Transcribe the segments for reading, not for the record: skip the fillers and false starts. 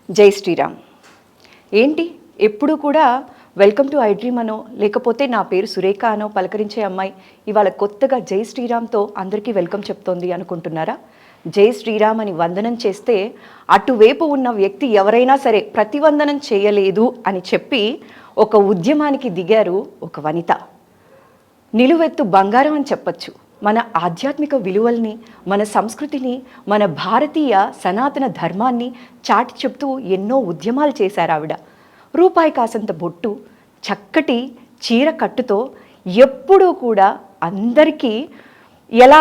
జై శ్రీరామ్. ఏంటి ఎప్పుడు కూడా వెల్కమ్ టు ఐ డ్రీమ్ అనో లేకపోతే నా పేరు సురేఖ అనో పలకరించే అమ్మాయి ఇవాళ కొత్తగా జై శ్రీరామ్తో అందరికీ వెల్కమ్ చెప్తోంది అనుకుంటున్నారా? జై శ్రీరామ్ అని వందనం చేస్తే అటువైపు ఉన్న వ్యక్తి ఎవరైనా సరే ప్రతివందనం చేయలేదు అని చెప్పి ఒక ఉద్యమానికి దిగారు ఒక వనిత. నిలువెత్తు బంగారం అని చెప్పచ్చు. మన ఆధ్యాత్మిక విలువల్ని, మన సంస్కృతిని, మన భారతీయ సనాతన ధర్మాన్ని చాటి చెప్తూ ఎన్నో ఉద్యమాలు చేశారు ఆవిడ. రూపాయి కాసంత బొట్టు, చక్కటి చీర కట్టుతో ఎప్పుడూ కూడా అందరికీ ఎలా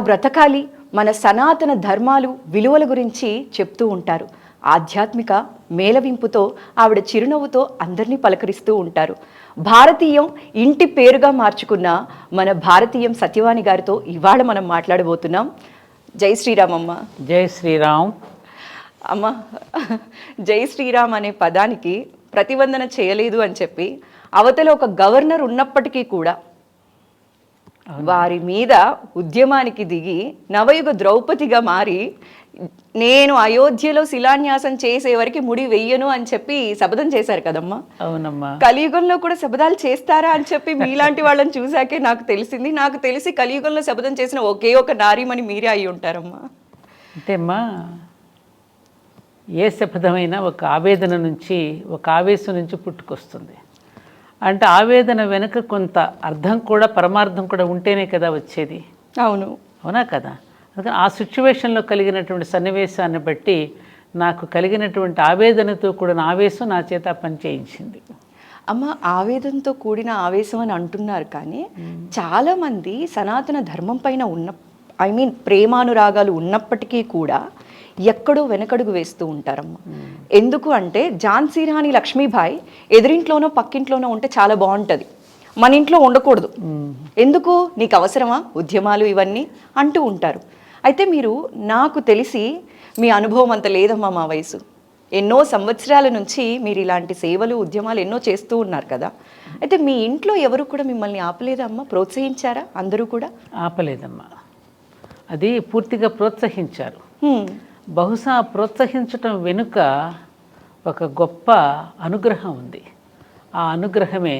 బ్రతకాలి మన సనాతన ధర్మాలు విలువల గురించి చెప్తూ ఉంటారు. ఆధ్యాత్మిక మేళవింపుతో ఆవిడ చిరునవ్వుతో అందరినీ పలకరిస్తూ ఉంటారు. భారతీయం ఇంటి పేరుగా మార్చుకున్న మన భారతీయం సత్యవాణి గారితో ఇవాళ మనం మాట్లాడబోతున్నాం. జై శ్రీరామ్ అమ్మ. జై శ్రీరామ్ అమ్మ. జై శ్రీరామ్ అనే పదానికి ప్రతివందన చేయలేదు అని చెప్పి అవతల ఒక గవర్నర్ ఉన్నప్పటికీ కూడా వారి మీద ఉద్యమానికి దిగి నవయుగ ద్రౌపదిగా మారి నేను అయోధ్యలో శిలాన్యాసం చేసే వరకు ముడి వెయ్యను అని చెప్పి శపథం చేశారు కదమ్మా. అవునమ్మా. కలియుగంలో కూడా శపథాలు చేస్తారా అని చెప్పి మీలాంటి వాళ్ళని చూసాకే నాకు తెలిసింది. నాకు తెలిసి కలియుగంలో శపథం చేసిన ఒకే ఒక నారీమణి మీరే అయి ఉంటారమ్మా. అంటేమ్మా, ఏ శపథమైనా ఒక ఆవేదన నుంచి, ఒక ఆవేశం నుంచి పుట్టుకొస్తుంది. అంటే ఆవేదన వెనుక కొంత అర్థం కూడా, పరమార్థం కూడా ఉంటేనే కదా వచ్చేది. అవునా కదా? అందుకని ఆ సిచ్యువేషన్లో కలిగినటువంటి సన్నివేశాన్ని బట్టి నాకు కలిగినటువంటి ఆవేదనతో కూడిన ఆవేశం నా చేత పని చేయించింది. అమ్మ, ఆవేదనతో కూడిన ఆవేశం అని అంటున్నారు, కానీ చాలామంది సనాతన ధర్మం పైన ప్రేమానురాగాలు ఉన్నప్పటికీ కూడా ఎక్కడో వెనకడుగు వేస్తూ ఉంటారమ్మ. ఎందుకు అంటే ఝాన్సీ రాణి లక్ష్మీబాయి ఎదురింట్లోనో పక్కింట్లోనో ఉంటే చాలా బాగుంటుంది, మన ఇంట్లో ఉండకూడదు. ఎందుకు, నీకు అవసరమా ఉద్యమాలు ఇవన్నీ అంటూ ఉంటారు. అయితే మీరు, నాకు తెలిసి మీ అనుభవం అంత లేదమ్మా, మా వయసు ఎన్నో సంవత్సరాల నుంచి మీరు ఇలాంటి సేవలు ఉద్యమాలు ఎన్నో చేస్తూ ఉన్నారు కదా. అయితే మీ ఇంట్లో ఎవరు కూడా మిమ్మల్ని ఆపలేదమ్మా? ప్రోత్సహించారా? అందరూ కూడా ఆపలేదమ్మా, అది పూర్తిగా ప్రోత్సహించారు. బహుశా ప్రోత్సహించటం వెనుక ఒక గొప్ప అనుగ్రహం ఉంది. ఆ అనుగ్రహమే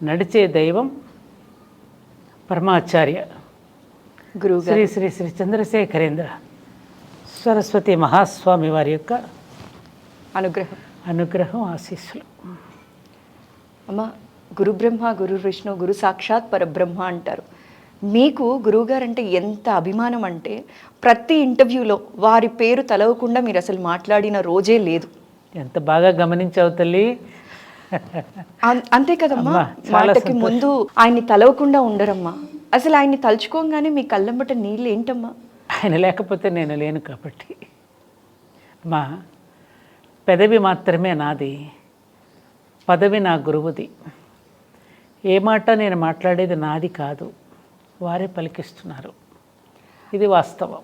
నడిచే దైవం పరమాచార్య గురువు శ్రీ శ్రీ శ్రీ చంద్రశేఖరేంద్ర సరస్వతి మహాస్వామి వారి యొక్క అనుగ్రహం ఆశీస్సులు. అమ్మ, గురు బ్రహ్మ గురు విష్ణు గురు సాక్షాత్ పరబ్రహ్మ అంటారు. మీకు గురువుగారు అంటే ఎంత అభిమానం అంటే ప్రతి ఇంటర్వ్యూలో వారి పేరు తలవకుండా మీరు అసలు మాట్లాడిన రోజే లేదు. ఎంత బాగా గమనించావు తల్లి. అంతే కదమ్మా, మాటకి ముందు ఆయన్ని తలవకుండా ఉండరమ్మా. అసలు ఆయన్ని తలుచుకోగానే మీ కళ్ళంబట నీళ్ళు ఏంటమ్మా? ఆయన లేకపోతే నేను లేను కాబట్టి. మా పెదవి మాత్రమే నాది, పదవి నా గురువుది. ఏ మాట నేను మాట్లాడేది నాది కాదు, వారే పలికిస్తున్నారు. ఇది వాస్తవం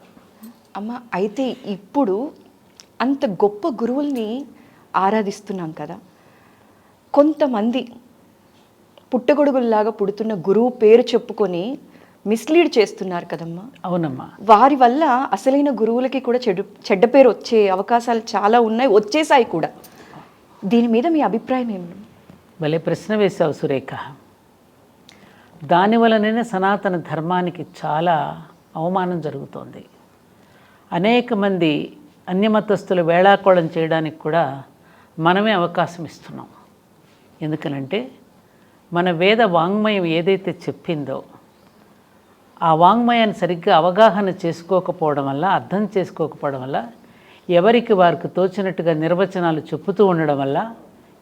అమ్మ. అయితే ఇప్పుడు అంత గొప్ప గురువుల్ని ఆరాధిస్తున్నాం కదా, కొంతమంది పుట్టగొడుగుల్లాగా పుడుతున్న గురువు పేరు చెప్పుకొని మిస్లీడ్ చేస్తున్నారు కదమ్మా. అవునమ్మా. వారి వల్ల అసలైన గురువులకి కూడా చెడ్డ పేరు వచ్చే అవకాశాలు చాలా ఉన్నాయి, వచ్చేసాయి కూడా. దీని మీద మీ అభిప్రాయం ఏమి? భలే ప్రశ్న వేశావు సురేఖ. దానివలననే సనాతన ధర్మానికి చాలా అవమానం జరుగుతోంది. అనేక మంది అన్యమతస్థులు వేళాకోళం చేయడానికి కూడా మనమే అవకాశం ఇస్తున్నాం. ఎందుకనంటే మన వేద వాంగ్మయం ఏదైతే చెప్పిందో ఆ వాంగ్మయాన్ని సరిగ్గా అవగాహన చేసుకోకపోవడం వల్ల, అర్థం చేసుకోకపోవడం వల్ల, ఎవరికి వారికి తోచినట్టుగా నిర్వచనాలు చెప్పుతూ ఉండడం వల్ల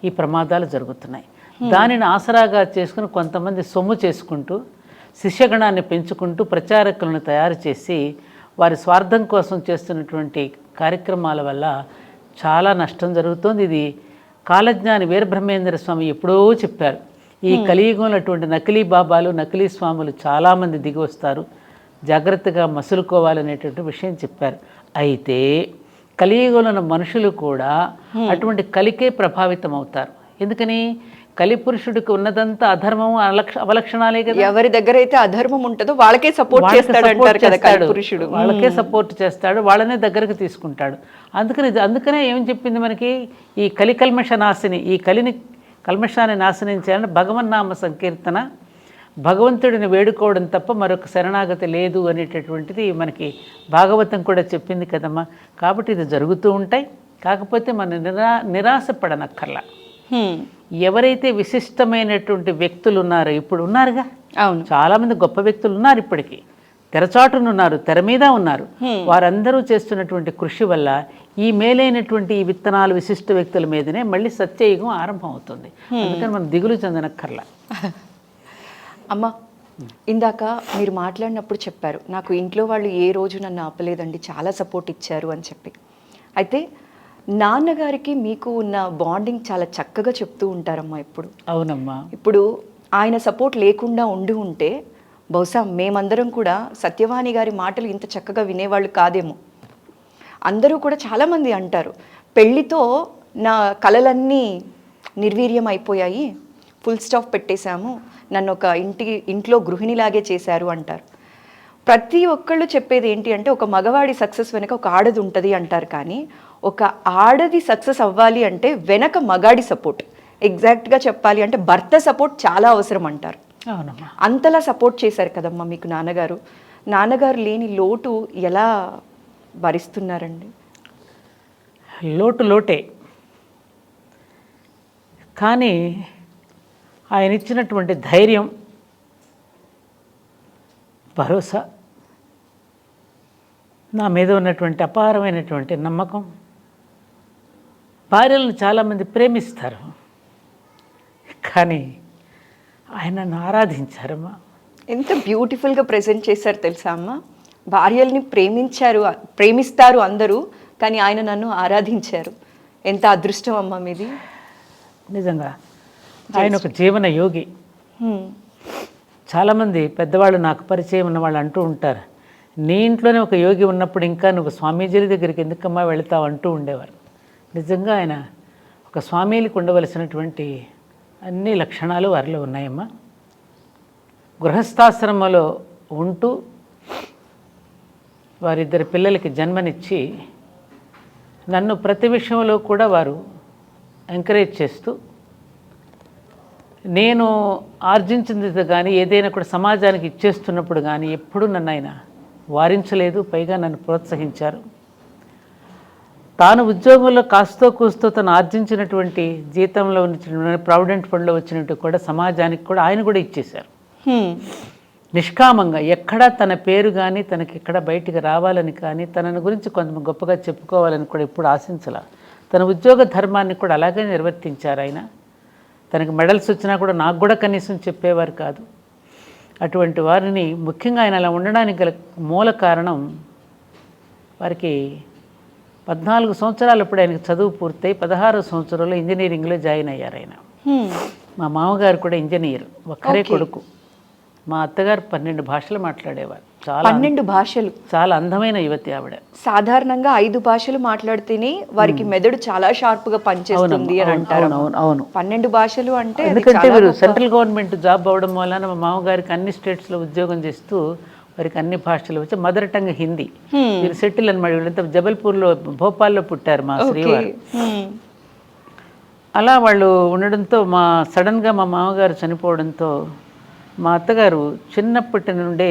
ఈ ప్రమాదాలు జరుగుతున్నాయి. దానిని ఆసరాగా చేసుకుని కొంతమంది సొమ్ము చేసుకుంటూ, శిష్యగణాన్ని పెంచుకుంటూ, ప్రచారకులను తయారు చేసి వారి స్వార్థం కోసం చేస్తున్నటువంటి కార్యక్రమాల వల్ల చాలా నష్టం జరుగుతోంది. ఇది కాలజ్ఞాని వీరబ్రహ్మేంద్ర స్వామి ఎప్పుడో చెప్పారు. ఈ కలియుగంలో అటువంటి నకిలీ బాబాలు, నకిలీ స్వాములు చాలామంది దిగి వస్తారు, జాగ్రత్తగా మసులుకోవాలనేటువంటి విషయం చెప్పారు. అయితే కలియుగంలో ఉన్న మనుషులు కూడా అటువంటి కలికే ప్రభావితం అవుతారు. ఎందుకని? కలిపురుషుడికి ఉన్నదంతా అధర్మము అవలక్షణాలే కదా. ఎవరి దగ్గర అయితే అధర్మం ఉంటుందో వాళ్ళకే సపోర్ట్ చేస్తాడు అంటారు కదా పురుషుడు. వాళ్ళకే సపోర్ట్ చేస్తాడు, వాళ్ళనే దగ్గరకు తీసుకుంటాడు. అందుకనే ఏం చెప్పింది మనకి, ఈ కల్మష నాశిని, ఈ కల్మషాన్ని నాశనం చేయాలంటే భగవన్నామ సంకీర్తన, భగవంతుడిని వేడుకోవడం తప్ప మరొక శరణాగతి లేదు అనేటటువంటిది మనకి భాగవతం కూడా చెప్పింది కదమ్మా. కాబట్టి ఇది జరుగుతూ ఉంటాయి. కాకపోతే మనం నిరాశపడనక్కర్లా. ఎవరైతే విశిష్టమైనటువంటి వ్యక్తులు ఉన్నారో, ఇప్పుడు ఉన్నారుగా, అవును, చాలామంది గొప్ప వ్యక్తులు ఉన్నారు, ఇప్పటికీ తెరచాటునున్నారు, తెర మీద ఉన్నారు. వారందరూ చేస్తున్నటువంటి కృషి వల్ల ఈ మేలైనటువంటి ఈ విత్తనాలు విశిష్ట వ్యక్తుల మీదనే మళ్ళీ సత్యయుగం ఆరంభం అవుతుంది. అందుకని మనం దిగులు చెందనక్కర్లా. అమ్మ, ఇందాక మీరు మాట్లాడినప్పుడు చెప్పారు, నాకు ఇంట్లో వాళ్ళు ఏ రోజు నన్ను ఆపలేదండి, చాలా సపోర్ట్ ఇచ్చారు అని చెప్పి. అయితే నాన్నగారికి మీకు ఉన్న బాండింగ్ చాలా చక్కగా చెప్తూ ఉంటారమ్మా ఇప్పుడు. అవునమ్మా. ఇప్పుడు ఆయన సపోర్ట్ లేకుండా ఉంటే బహుశా మేమందరం కూడా సత్యవాణి గారి మాటలు ఇంత చక్కగా వినేవాళ్ళు కాదేమో. అందరూ కూడా చాలామంది అంటారు, పెళ్ళితో నా కలలన్నీ నిర్వీర్యం అయిపోయాయి, ఫుల్ స్టాప్ పెట్టేశాము, నన్ను ఒక ఇంట్లో గృహిణిలాగే చేశారు అంటారు. ప్రతి ఒక్కళ్ళు చెప్పేది ఏంటి అంటే, ఒక మగవాడి సక్సెస్ వెనక ఒక ఆడది ఉంటుంది అంటారు. కానీ ఒక ఆడది సక్సెస్ అవ్వాలి అంటే వెనక మగాడి సపోర్ట్, ఎగ్జాక్ట్గా చెప్పాలి అంటే భర్త సపోర్ట్ చాలా అవసరం అంటారు. అంతలా సపోర్ట్ చేశారు కదమ్మా మీకు నాన్నగారు. నాన్నగారు లేని లోటు ఎలా భరిస్తున్నారండి? లోటే, కానీ ఆయన ఇచ్చినటువంటి ధైర్యం, భరోసా, నా మీద ఉన్నటువంటి అపారమైనటువంటి నమ్మకం. భార్యలను చాలామంది ప్రేమిస్తారు, కానీ ఆయన నన్ను ఆరాధించారమ్మా. ఎంత బ్యూటిఫుల్గా ప్రజెంట్ చేశారు తెలుసా అమ్మ. భార్యల్ని ప్రేమిస్తారు అందరూ, కానీ ఆయన నన్ను ఆరాధించారు. ఎంత అదృష్టం అమ్మ మీది. నిజంగా ఆయన ఒక జీవన యోగి. చాలామంది పెద్దవాళ్ళు, నాకు పరిచయం ఉన్న వాళ్ళు అంటూ ఉంటారు, నీ ఇంట్లోనే ఒక యోగి ఉన్నప్పుడు ఇంకా నువ్వు స్వామీజీల దగ్గరికి ఎందుకమ్మా వెళతావు అంటూ ఉండేవారు. నిజంగా ఆయన ఒక స్వామీలకు ఉండవలసినటువంటి అన్ని లక్షణాలు వారిలో ఉన్నాయమ్మా. గృహస్థాశ్రమంలో ఉంటూ వారిద్దరి పిల్లలకి జన్మనిచ్చి నన్ను ప్రతి విషయంలో కూడా వారు ఎంకరేజ్ చేస్తూ, నేను ఆర్జించింది కానీ ఏదైనా కూడా సమాజానికి ఇచ్చేస్తున్నప్పుడు కానీ ఎప్పుడూ నన్ను ఆయన వారించలేదు, పైగా నన్ను ప్రోత్సహించారు. తాను ఉద్యోగంలో కాస్తో కూస్తో తను ఆర్జించినటువంటి జీతంలో ఉన్న ప్రావిడెంట్ ఫండ్లో వచ్చినట్టు కూడా సమాజానికి కూడా ఆయన కూడా ఇచ్చేశారు. నిష్కామంగా, ఎక్కడా తన పేరు కానీ తనకి ఎక్కడ బయటికి రావాలని కానీ తనని గురించి కొంత గొప్పగా చెప్పుకోవాలని కూడా ఎప్పుడు ఆశించాల. తన ఉద్యోగ ధర్మాన్ని కూడా అలాగే నిర్వర్తించారు ఆయన. తనకి మెడల్స్ వచ్చినా కూడా నాకు కూడా కనీసం చెప్పేవారు కాదు. అటువంటి వారిని, ముఖ్యంగా ఆయన అలా ఉండడానికి గల మూల కారణం, వారికి 14 సంవత్సరాలు అప్పుడు ఆయనకి చదువు పూర్తయి 16వ సంవత్సరంలో ఇంజనీరింగ్లో జాయిన్ అయ్యారు ఆయన. మా మామగారు కూడా ఇంజనీర్, ఒక్కరే కొడుకు. మా అత్తగారు 12 భాషలు మాట్లాడేవారు. 12 భాషలు. చాలా అందమైన యువతి ఆవిడ. సాధారణంగా 5 భాషలు మాట్లాడితేనే వారికి మెదడు చాలా షార్ప్ గా పనిచేస్తుంది అని అంటారు. అవును. 12 భాషలు అంటే, ఎందుకంటే వీరు సెంట్రల్ గవర్నమెంట్ జాబ్ అవ్వడం వలన మా మామగారికి అన్ని స్టేట్స్లో ఉద్యోగం చేస్తూ వారికి అన్ని భాషలు వచ్చి, మదర్ టంగ్ హిందీ. వీరు సెటిల్ అనమాట. వీళ్ళంతా జబల్పూర్లో, భోపాల్లో పుట్టారు మా శ్రీవారు. అలా వాళ్ళు ఉండడంతో సడన్గా మా మామగారు చనిపోవడంతో మా అత్తగారు చిన్నప్పటి నుండే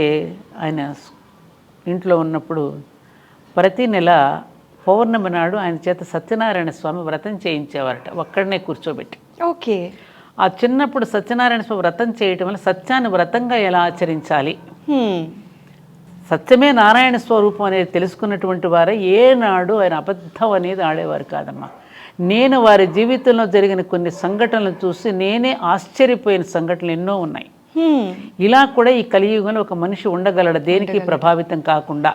ఆయన ఇంట్లో ఉన్నప్పుడు ప్రతి నెల పౌర్ణమి నాడు ఆయన చేత సత్యనారాయణ స్వామి వ్రతం చేయించేవారట, ఒక్కడనే కూర్చోబెట్టి. ఓకే. ఆ చిన్నప్పుడు సత్యనారాయణ స్వామి వ్రతం చేయటం వల్ల సత్యాన్ని వ్రతంగా ఎలా ఆచరించాలి, సత్యమే నారాయణ స్వరూపం అనేది తెలుసుకున్నటువంటి వారే ఏనాడు ఆయన అబద్ధం అనేది ఆడేవారు కాదమ్మా. నేను వారి జీవితంలో జరిగిన కొన్ని సంఘటనలు చూసి నేనే ఆశ్చర్యపోయిన సంఘటనలు ఎన్నో ఉన్నాయి. ఇలా కూడా ఈ కలియుగంలో ఒక మనిషి ఉండగలడు దేనికి ప్రభావితం కాకుండా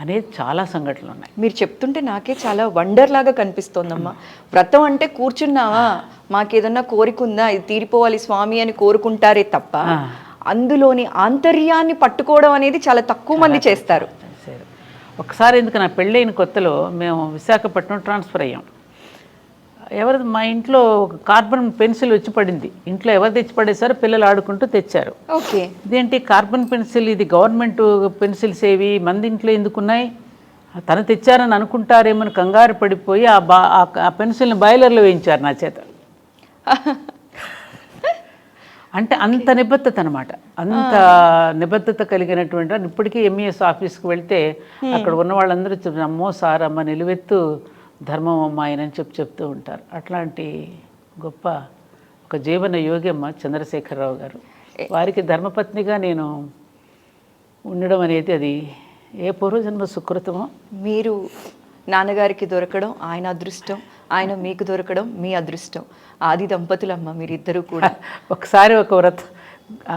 అనేది చాలా సంఘటనలు ఉన్నాయి. మీరు చెప్తుంటే నాకే చాలా వండర్ లాగా కనిపిస్తోందమ్మా. వ్రతం అంటే కూర్చున్నావా, మాకేదన్నా కోరిక ఉందా, ఇది తీరిపోవాలి స్వామి అని కోరుకుంటారే తప్ప అందులోని ఆంతర్యాన్ని పట్టుకోవడం అనేది చాలా తక్కువ మంది చేస్తారు. ఒకసారి ఎందుకు, నా పెళ్ళైన కొత్తలో మేము విశాఖపట్నం ట్రాన్స్ఫర్ అయ్యాం. ఎవరిది మా ఇంట్లో ఒక కార్బన్ పెన్సిల్ వచ్చి పడింది. ఇంట్లో ఎవరు తెచ్చి పడేశారో పిల్లలు ఆడుకుంటూ తెచ్చారు. ఓకే. ఇదేంటి కార్బన్ పెన్సిల్, ఇది గవర్నమెంట్ పెన్సిల్స్ ఏవి మంది ఇంట్లో ఎందుకున్నాయి, తను తెచ్చారని అనుకుంటారేమని కంగారు పడిపోయి ఆ పెన్సిల్ని బాయిలర్లో వేయించారు నా చేత. అంటే అంత నిబద్ధత అనమాట, అంత నిబద్ధత కలిగినటువంటి వాడు. ఇప్పటికీ ఎంఈఎస్ ఆఫీస్కి వెళ్తే అక్కడ ఉన్న వాళ్ళందరూ అమ్మో సార్ అమ్మ నిలువెత్తు ధర్మం అమ్మ ఆయనని చెప్తూ ఉంటారు. అట్లాంటి గొప్ప ఒక జీవన యోగి అమ్మ చంద్రశేఖరరావు గారు. వారికి ధర్మపత్నిగా నేను ఉండడం అనేది అది ఏ పూర్వజన్మ సుకృతమో. మీరు నాన్నగారికి దొరకడం ఆయన అదృష్టం, ఆయన మీకు దొరకడం మీ అదృష్టం. ఆది దంపతులమ్మ మీరిద్దరూ కూడా. ఒకసారి ఒక వ్రత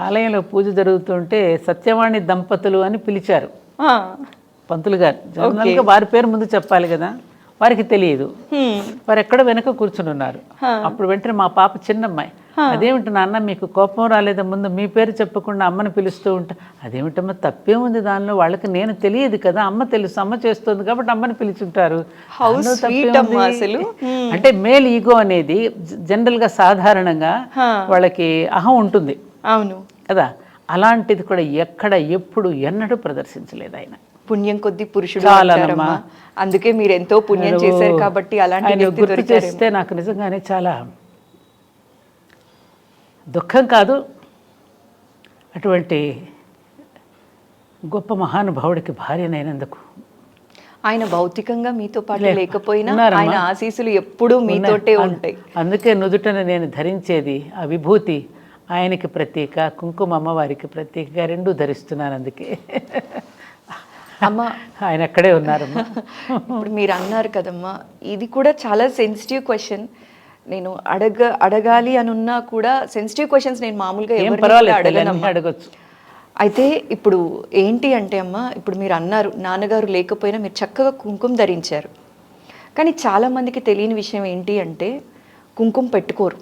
ఆలయంలో పూజ జరుగుతుంటే సత్యవాణి దంపతులు అని పిలిచారు పంతులు గారు. జనరల్గా వారి పేరు ముందు చెప్పాలి కదా, వారికి తెలియదు. వారు ఎక్కడ వెనక కూర్చుని ఉన్నారు. అప్పుడు వెంటనే మా పాప చిన్నమ్మాయి, అదేమిటి నాన్న మీకు కోపం రాలేదా, ముందు మీ పేరు చెప్పకుండా అమ్మని పిలుస్తూ ఉంటా. అదేమిటమ్మా తప్పేముంది దానిలో, వాళ్ళకి నేను తెలియదు కదా, అమ్మ తెలుసు, అమ్మ చేస్తుంది కాబట్టి అమ్మని పిలుచుంటారు. అంటే మేల్ ఈగో అనేది జనరల్గా సాధారణంగా వాళ్ళకి అహం ఉంటుంది. అవును కదా, అలాంటిది కూడా ఎక్కడ ఎప్పుడు ఎన్నడూ ప్రదర్శించలేదు ఆయన. పుణ్యం కొద్ది పురుషుడు అంటారమ్మా. అందుకే మీరు ఎంతో పుణ్యం చేశారు కాబట్టి అలాంటి గుర్తు చేస్తే నాకు నిజంగానే చాలా దుఃఖం కాదు, అటువంటి గొప్ప మహానుభావుడికి భార్యనైనందుకు. ఆయన భౌతికంగా మీతో పాటు లేకపోయినా ఆయన ఆశీస్సులు ఎప్పుడూ మీతోటే ఉంటాయి. అందుకే నుదుటను నేను ధరించేది ఆ విభూతి ఆయనకి ప్రతీక, కుంకుమ అమ్మవారికి ప్రతీకగా రెండూ ధరిస్తున్నాను. అందుకే అమ్మ ఆయన అక్కడే ఉన్నారమ్మా. ఇప్పుడు మీరు అన్నారు కదమ్మా, ఇది కూడా చాలా సెన్సిటివ్ క్వశ్చన్. నేను అడగాలి అని ఉన్నా కూడా సెన్సిటివ్ క్వశ్చన్స్ నేను మామూలుగా అడగచ్చు. అయితే ఇప్పుడు ఏంటి అంటే అమ్మ, ఇప్పుడు మీరు అన్నారు నాన్నగారు లేకపోయినా మీరు చక్కగా కుంకుమ ధరించారు. కానీ చాలామందికి తెలియని విషయం ఏంటి అంటే కుంకుమ పెట్టుకోరు,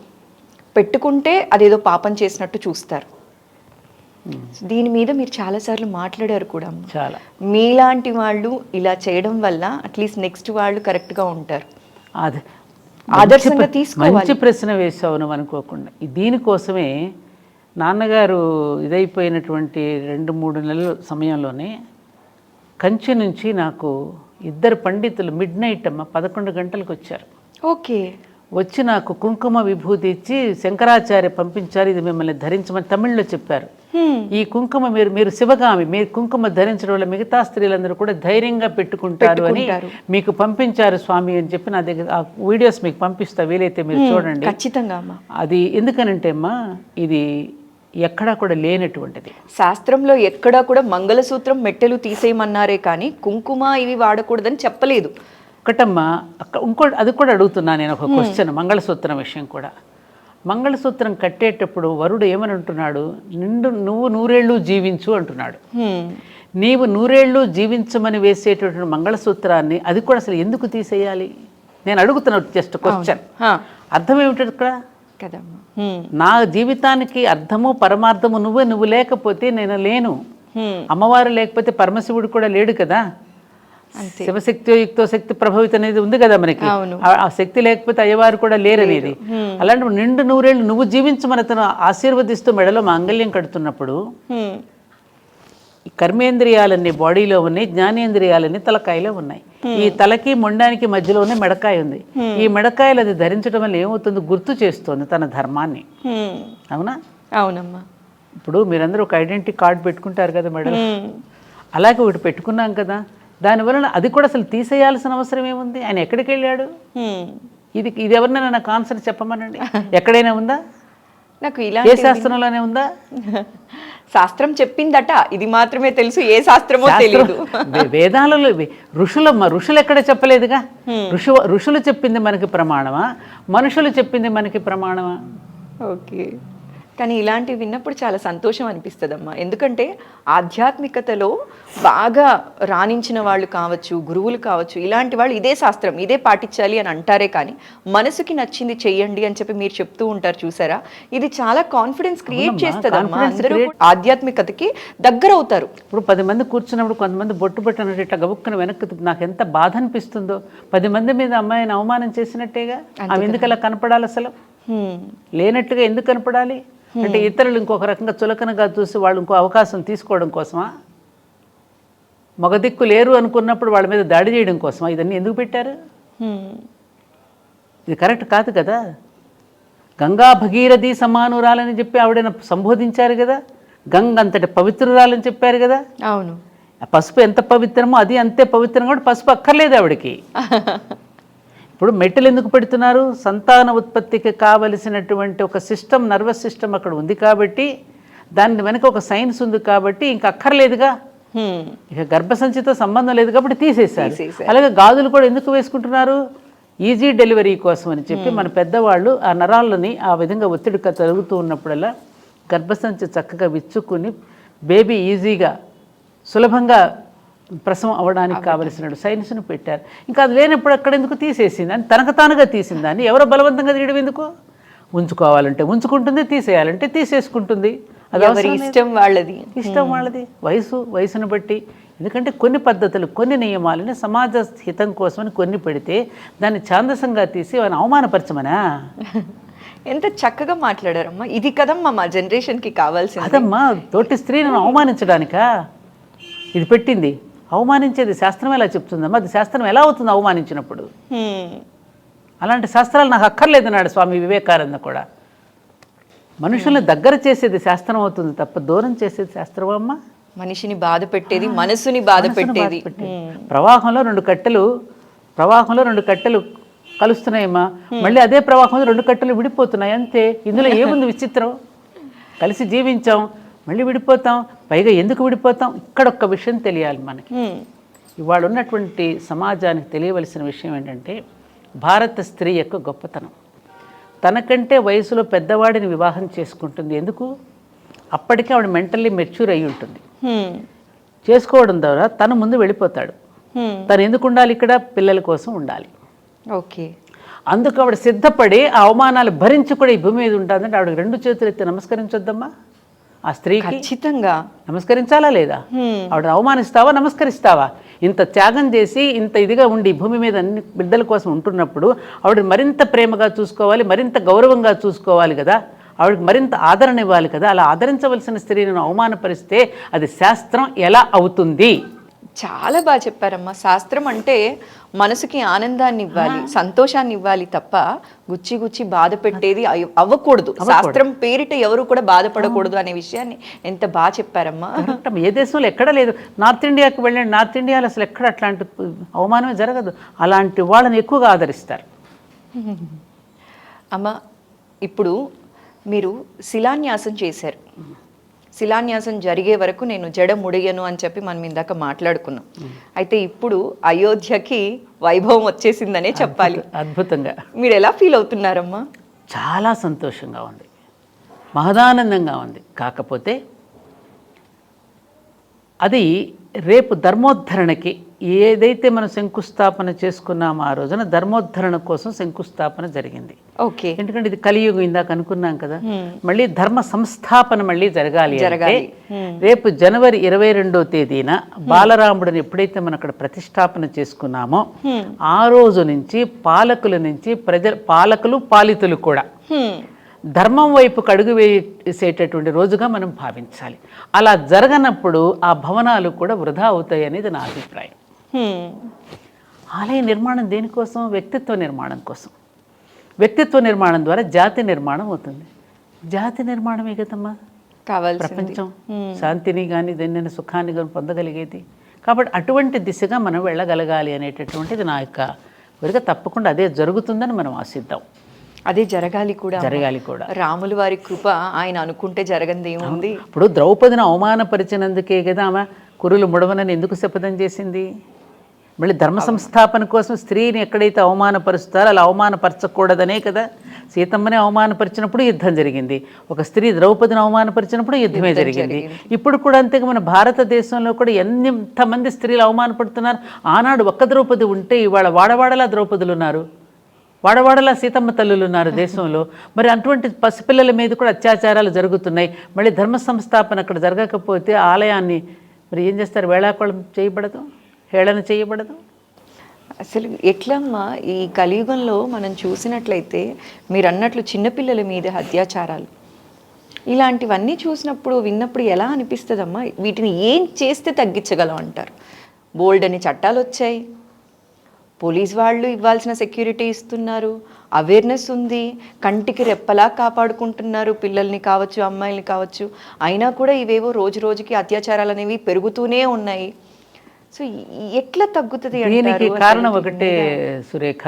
పెట్టుకుంటే అదేదో పాపం చేసినట్టు చూస్తారు. దీని మీద మీరు చాలాసార్లు మాట్లాడారు కూడా. చాలా మీలాంటి వాళ్ళు ఇలా చేయడం వల్ల అట్లీస్ట్ నెక్స్ట్ వాళ్ళు కరెక్ట్గా ఉంటారు. అది ఆదర్శంగా తీసుకోవాలి. మంచి ప్రశ్న వేసావు నువ్వు అనుకోకుండా. దీనికోసమే నాన్నగారు ఇదైపోయినటువంటి 2-3 నెలల సమయంలోనే కంచి నుంచి నాకు 2 పండితులు మిడ్నైట్ అమ్మ 11 గంటలకు వచ్చారు. ఓకే. వచ్చి నాకు కుంకుమ విభూతి ఇచ్చి శంకరాచార్య పంపించారు, ఇది మిమ్మల్ని ధరించమని తమిళ్లో చెప్పారు. ఈ కుంకుమ మీరు శివగామి, మీరు కుంకుమ ధరించడం వల్ల మిగతా స్త్రీలందరూ కూడా ధైర్యంగా పెట్టుకుంటారు అని మీకు పంపించారు స్వామి అని చెప్పి నా దగ్గర ఆ వీడియోస్ మీకు పంపిస్తా, వీలైతే మీరు చూడండి. ఖచ్చితంగా. అది ఎందుకనంటే అమ్మా, ఇది ఎక్కడా కూడా లేనటువంటిది. శాస్త్రంలో ఎక్కడా కూడా మంగళసూత్రం మెట్టెలు తీసేయమన్నారే కానీ కుంకుమ ఇవి వాడకూడదని చెప్పలేదు. ఒకటమ్మా, ఇంకోటి అది కూడా అడుగుతున్నా నేను ఒక క్వశ్చన్. మంగళసూత్రం విషయం కూడా, మంగళసూత్రం కట్టేటప్పుడు వరుడు ఏమని అంటున్నాడు, నువ్వు 100 ఏళ్ళు జీవించు అంటున్నాడు. నీవు 100 ఏళ్ళు జీవించమని వేసేటటువంటి మంగళసూత్రాన్ని అది కూడా అసలు ఎందుకు తీసేయాలి నేను అడుగుతున్నా. Just question. అర్థం ఏమిటి ఇక్కడ కదమ్మా? నా జీవితానికి అర్థము పరమార్థము నువ్వు లేకపోతే నేను లేను. అమ్మవారు లేకపోతే పరమశివుడు కూడా లేడు కదా. శివశక్తి యుక్తో శక్తి ప్రభావిత అనేది ఉంది కదా మనకి. ఆ శక్తి లేకపోతే అయ్యవారు కూడా లేరనేది. అలాంటి 100 ఏళ్ళు నువ్వు జీవించమని తను ఆశీర్వదిస్తూ మెడలో మాంగళ్యం కడుతున్నప్పుడు ఈ కర్మేంద్రియాలన్నీ బాడీలో ఉన్నాయి, జ్ఞానేంద్రియాలన్నీ తలకాయలో ఉన్నాయి. ఈ తలకి మొండానికి మధ్యలోనే మెడకాయ ఉంది. ఈ మెడకాయలు అది ధరించడం వల్ల ఏమవుతుంది, గుర్తు చేస్తుంది తన ధర్మాన్ని. అవునా? అవునమ్మా. ఇప్పుడు మీరందరూ ఒక ఐడెంటిటీ కార్డు పెట్టుకుంటారు కదా మెడలో, అలాగే ఒకటి పెట్టుకున్నాం కదా, దానివలన అది కూడా అసలు తీసేయాల్సిన అవసరం ఏముంది? ఆయన ఎక్కడికి వెళ్ళాడు? ఇది ఎవరినైనా నాకు ఆన్సర్ చెప్పమనండి. ఎక్కడైనా ఉందా? నాకు ఏ శాస్త్రంలోనే ఉందా? శాస్త్రం చెప్పిందట, ఇది మాత్రమే తెలుసు, ఏ శాస్త్రమో తెలియదు. వేదాలలో ఋషులు ఎక్కడ చెప్పలేదుగా. ఋషులు చెప్పింది మనకి ప్రమాణమా, మనుషులు చెప్పింది మనకి ప్రమాణమా? ఓకే. కానీ ఇలాంటివి విన్నప్పుడు చాలా సంతోషం అనిపిస్తుందమ్మా. ఎందుకంటే ఆధ్యాత్మికతలో బాగా రాణించిన వాళ్ళు కావచ్చు, గురువులు కావచ్చు, ఇలాంటి వాళ్ళు ఇదే శాస్త్రం ఇదే పాటించాలి అని అంటారే కానీ మనసుకి నచ్చింది చెయ్యండి అని చెప్పి మీరు చెప్తూ ఉంటారు చూసారా. ఇది చాలా కాన్ఫిడెన్స్ క్రియేట్ చేస్తుందమ్మా. అందరూ ఆధ్యాత్మికతకి దగ్గర అవుతారు. ఇప్పుడు 10 మంది కూర్చున్నప్పుడు కొంతమంది బొట్టు పెట్టినట్టు ఇట్లా గబుక్కుని వెనక్కి నాకు ఎంత బాధ అనిపిస్తుందో. 10 మంది మీద అమ్మాయిని అవమానం చేసినట్టేగా. ఆమె ఎందుకు అలా కనపడాలి అసలు? లేనట్టుగా ఎందుకు కనపడాలి అంటే ఇతరులు ఇంకొక రకంగా చులకనగా చూసి వాళ్ళు ఇంకో అవకాశం తీసుకోవడం కోసమా? మగ దిక్కు లేరు అనుకున్నప్పుడు వాళ్ళ మీద దాడి చేయడం కోసమా ఇదన్నీ ఎందుకు పెట్టారు? ఇది కరెక్ట్ కాదు కదా. గంగా భగీరథి సమానురాలని చెప్పి ఆవిడని సంబోధించారు కదా. గంగ అంతటి పవిత్రురాలని చెప్పారు కదా. అవును. పసుపు ఎంత పవిత్రమో అది అంతే పవిత్రం కూడా పసుపు అక్కర్లేదు ఆవిడకి. ఇప్పుడు మెట్టెలు ఎందుకు పెడుతున్నారు? సంతాన ఉత్పత్తికి కావలసినటువంటి ఒక సిస్టమ్, నర్వస్ సిస్టమ్ అక్కడ ఉంది కాబట్టి, దాని వెనక ఒక సైన్స్ ఉంది కాబట్టి ఇంక అక్కర్లేదుగా. ఇక గర్భసంచితో సంబంధం లేదు కాబట్టి తీసేశారు. అలాగే గాజులు కూడా ఎందుకు వేసుకుంటున్నారు? ఈజీ డెలివరీ కోసం అని చెప్పి మన పెద్దవాళ్ళు ఆ నరాలని ఆ విధంగా ఒత్తిడి తరుగుతూ ఉన్నప్పుడల్లా గర్భసంచి చక్కగా విచ్చుకుని బేబీ ఈజీగా సులభంగా ప్రసవం అవ్వడానికి కావలసిన సైన్స్ను పెట్టారు. ఇంకా అది లేనప్పుడు అక్కడ ఎందుకు తీసేసింది అని తనకు తానుగా తీసిందాన్ని ఎవరో బలవంతంగా తీయడం ఎందుకు? ఉంచుకోవాలంటే ఉంచుకుంటుంది, తీసేయాలంటే తీసేసుకుంటుంది. అది ఇష్టం వాళ్ళది. ఇష్టం వాళ్ళది. వయసును బట్టి. ఎందుకంటే కొన్ని పద్ధతులు, కొన్ని నియమాలని సమాజ హితం కోసమని కొన్ని పెడితే దాన్ని ఛాందసంగా తీసి వాళ్ళని అవమానపరచమనా? ఎంత చక్కగా మాట్లాడారమ్మా. ఇది కదమ్మా మా జనరేషన్కి కావాల్సింది. అదమ్మా, తోటి స్త్రీని అవమానించడానికా ఇది పెట్టింది? అవమానించేది శాస్త్రం ఎలా చెప్తుందమ్మా? అది శాస్త్రం ఎలా అవుతుంది అవమానించినప్పుడు? అలాంటి శాస్త్రాలు నాకు అక్కర్లేదన్నాడు స్వామి వివేకానంద కూడా. మనుషుల్ని దగ్గర చేసేది శాస్త్రం అవుతుంది తప్ప దూరం చేసేది శాస్త్రం అమ్మా. మనిషిని బాధ పెట్టేది, మనసుని బాధ పెట్టేది. ప్రవాహంలో రెండు కట్టెలు కలుస్తున్నాయమ్మా, మళ్ళీ అదే ప్రవాహంలో 2 కట్టెలు విడిపోతున్నాయి అంతే. ఇందులో ఏముంది విచిత్రం? కలిసి జీవించాం, మళ్ళీ విడిపోతాం. పైగా ఎందుకు విడిపోతాం? ఇక్కడ ఒక్క విషయం తెలియాలి మనకి. ఇవాళ ఉన్నటువంటి సమాజానికి తెలియవలసిన విషయం ఏంటంటే, భారత స్త్రీ యొక్క గొప్పతనం. తనకంటే వయసులో పెద్దవాడిని వివాహం చేసుకుంటుంది. ఎందుకు? అప్పటికే ఆవిడ మెంటల్లీ మెచ్యూర్ అయి ఉంటుంది. చేసుకోవడం ద్వారా తను ముందు వెళ్ళిపోతాడు. తను ఎందుకు ఉండాలి ఇక్కడ? పిల్లల కోసం ఉండాలి. ఓకే. అందుకు ఆవిడ సిద్ధపడి ఆ అవమానాలు భరించి కూడా ఈ భూమి మీద ఉంటుందంటే ఆవిడకి 2 చేతులు ఎత్తి నమస్కరించొద్దమ్మా. ఆ స్త్రీకి ఖచ్చితంగా నమస్కరించాలా లేదా? ఆవిడ అవమానిస్తావా, నమస్కరిస్తావా? ఇంత త్యాగం చేసి ఇంత ఇదిగా ఉండి భూమి మీద అన్ని బిడ్డల కోసం ఉంటున్నప్పుడు ఆవిడ మరింత ప్రేమగా చూసుకోవాలి, మరింత గౌరవంగా చూసుకోవాలి కదా. ఆవిడకి మరింత ఆదరణ ఇవ్వాలి కదా. అలా ఆదరించవలసిన స్త్రీని అవమానపరిస్తే అది శాస్త్రం ఎలా అవుతుంది? చాలా బాగా చెప్పారమ్మా. శాస్త్రం అంటే మనసుకి ఆనందాన్ని ఇవ్వాలి, సంతోషాన్ని ఇవ్వాలి తప్ప గుచ్చి బాధ పెట్టేది అవ్వకూడదు. శాస్త్రం పేరిట ఎవరు కూడా బాధపడకూడదు అనే విషయాన్ని ఎంత బాగా చెప్పారమ్మా. ఏ దేశంలో ఎక్కడ లేదు. నార్త్ ఇండియాకి వెళ్ళండి, నార్త్ ఇండియాలో అసలు ఎక్కడ అట్లాంటి అవమానమే జరగదు. అలాంటి వాళ్ళని ఎక్కువగా ఆదరిస్తారు. అమ్మ, ఇప్పుడు మీరు శిలాన్యాసం చేశారు. శిలాన్యాసం జరిగే వరకు నేను జడ ముడియను అని చెప్పి మనం ఇందాక మాట్లాడుకున్నాం. అయితే ఇప్పుడు అయోధ్యకి వైభవం వచ్చేసిందనే చెప్పాలి. అద్భుతంగా. మీరు ఎలా ఫీల్ అవుతున్నారమ్మా? చాలా సంతోషంగా ఉంది, మహదానందంగా ఉంది. కాకపోతే అది రేపు ధర్మోద్ధరణకి ఏదైతే మనం శంకుస్థాపన చేసుకున్నామో ఆ రోజున ధర్మోద్ధరణ కోసం శంకుస్థాపన జరిగింది. ఓకే. ఎందుకంటే ఇది కలియుగం ఇందాక అనుకున్నాం కదా. మళ్ళీ ధర్మ సంస్థాపన మళ్ళీ జరగాలి. రేపు జనవరి 22వ తేదీన బాలరాముడిని ఎప్పుడైతే మనం అక్కడ ప్రతిష్టాపన చేసుకున్నామో ఆ రోజు నుంచి పాలకులు పాలితులు కూడా ధర్మం వైపుకు అడుగు వేసేటటువంటి రోజుగా మనం భావించాలి. అలా జరగనప్పుడు ఆ భవనాలు కూడా వృధా అవుతాయి అనేది నా అభిప్రాయం. ఆలయ నిర్మాణం దేనికోసం? వ్యక్తిత్వ నిర్మాణం కోసం. వ్యక్తిత్వ నిర్మాణం ద్వారా జాతి నిర్మాణం అవుతుంది. జాతి నిర్మాణమే కదమ్మా కావాలి. ప్రపంచం శాంతిని కానీ దేన్నైనా సుఖాన్ని కానీ పొందగలిగేది. కాబట్టి అటువంటి దిశగా మనం వెళ్ళగలగాలి అనేటటువంటిది నా యొక్క వరకు. తప్పకుండా అదే జరుగుతుందని మనం ఆశిద్దాం. అదే జరగాలి కూడా. రాముల వారి కృప ఆయన అనుకుంటే జరగంది ఏముంది? ఇప్పుడు ద్రౌపదిని అవమానపరిచినందుకే కదా ఆమె కురులు ముడవనని ఎందుకు శపథం చేసింది? మళ్ళీ ధర్మ సంస్థాపన కోసం స్త్రీని ఎక్కడైతే అవమానపరుస్తారో అలా అవమానపరచకూడదనే కదా సీతమ్మని అవమానపరిచినప్పుడు యుద్ధం జరిగింది, ఒక స్త్రీ ద్రౌపదిని అవమానపరిచినప్పుడు యుద్ధమే జరిగింది. ఇప్పుడు కూడా అంతే, మన భారతదేశంలో కూడా ఎంతమంది స్త్రీలు అవమానపడుతున్నారు. ఆనాడు ఒక్క ద్రౌపది ఉంటే ఇవాళ వాడవాడలా ద్రౌపదులు ఉన్నారు, వాడవాడలా సీతమ్మ తల్లులు ఉన్నారు దేశంలో. మరి అటువంటి పసిపిల్లల మీద కూడా అత్యాచారాలు జరుగుతున్నాయి. మళ్ళీ ధర్మ సంస్థాపన అక్కడ జరగకపోతే ఆలయాన్ని మరి ఏం చేస్తారు, వేళాకోళం చేయబడదు, హేళన చేయబడదు. అసలు ఎట్లమ్మా ఈ కలియుగంలో మనం చూసినట్లయితే మీరు అన్నట్లు చిన్నపిల్లల మీద అత్యాచారాలు ఇలాంటివన్నీ చూసినప్పుడు విన్నప్పుడు ఎలా అనిపిస్తుందమ్మా? వీటిని ఏం చేస్తే తగ్గించగలం అంటారు? బోల్డ్ అని చట్టాలు వచ్చాయి, పోలీస్ వాళ్ళు ఇవ్వాల్సిన సెక్యూరిటీ ఇస్తున్నారు, అవేర్నెస్ ఉంది, కంటికి రెప్పలా కాపాడుకుంటున్నారు పిల్లల్ని కావచ్చు అమ్మాయిల్ని కావచ్చు. అయినా కూడా ఇవేవో రోజు రోజుకి అత్యాచారాలు అనేవి పెరుగుతూనే ఉన్నాయి. సో ఎట్లా తగ్గుతుంది? దీనికి కారణం ఒకటే సురేఖ,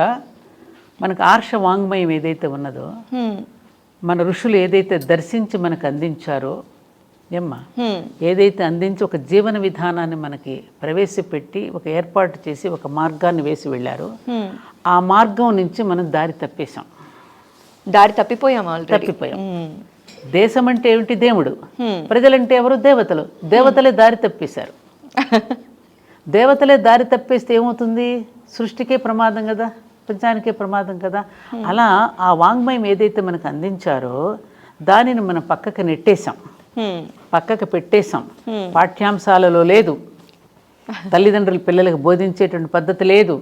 మనకు ఆర్ష వాంగ్మయం ఏదైతే ఉన్నదో, మన ఋషులు ఏదైతే దర్శించి మనకు అందించారో ఏదైతే అందించి ఒక జీవన విధానాన్ని మనకి ప్రవేశపెట్టి ఒక ఏర్పాటు చేసి ఒక మార్గాన్ని వేసి వెళ్ళారో ఆ మార్గం నుంచి మనం దారి తప్పేశాం, దారి తప్పిపోయాం. దేశం అంటే ఏమిటి? దేవుడు. ప్రజలంటే ఎవరు? దేవతలు. దేవతలే దారి తప్పేశారు. దేవతలే దారి తప్పేస్తే ఏమవుతుంది? సృష్టికే ప్రమాదం కదా, ప్రపంచానికే ప్రమాదం కదా. అలా ఆ వాంగ్మయం ఏదైతే మనకు అందించారో దానిని మనం పక్కకు నెట్టేశాం, పక్కకు పెట్టేశాం. పాఠ్యాంశాలలో లేదు, తల్లిదండ్రులు పిల్లలకు బోధించేటువంటి పద్ధతి లేదు,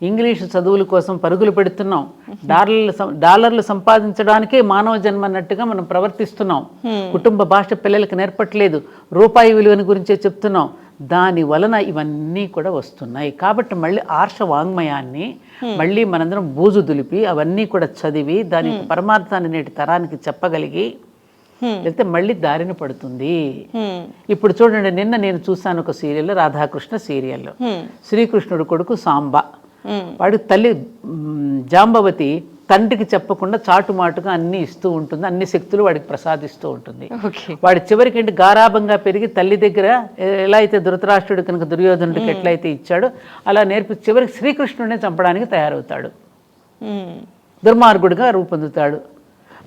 ఇంగ్లీషు చదువుల కోసం పరుగులు పెడుతున్నాం, డాలర్లు సంపాదించడానికే మానవ జన్మ అన్నట్టుగా మనం ప్రవర్తిస్తున్నాం, కుటుంబ భాష పిల్లలకు నేర్పట్లేదు, రూపాయి విలువని గురించే చెప్తున్నాం. దాని వలన ఇవన్నీ కూడా వస్తున్నాయి. కాబట్టి మళ్ళీ ఆర్ష వాంగ్మయాన్ని మళ్ళీ మనందరం బూజు దులిపి అవన్నీ కూడా చదివి దాని పరమార్థాన్ని నేటి తరానికి చెప్పగలిగి వెళ్తే మళ్ళీ దారిన పడుతుంది. ఇప్పుడు చూడండి, నిన్న నేను చూశాను ఒక సీరియల్లో, రాధాకృష్ణ సీరియల్లో, శ్రీకృష్ణుడు కొడుకు సాంబ, వాడి తల్లి జాంబవతి తండ్రికి చెప్పకుండా చాటుమాటుగా అన్ని ఇస్తూ ఉంటుంది, అన్ని శక్తులు వాడికి ప్రసాదిస్తూ ఉంటుంది. వాడి చివరికి ఏంటి, గారాభంగా పెరిగి తల్లి దగ్గర ఎలా అయితే ధృతరాష్ట్రుడు కనుక దుర్యోధనుడికి ఎట్లయితే ఇచ్చాడో అలా నేర్పి చివరికి శ్రీకృష్ణుడిని చంపడానికి తయారవుతాడు, దుర్మార్గుడిగా రూపొందుతాడు.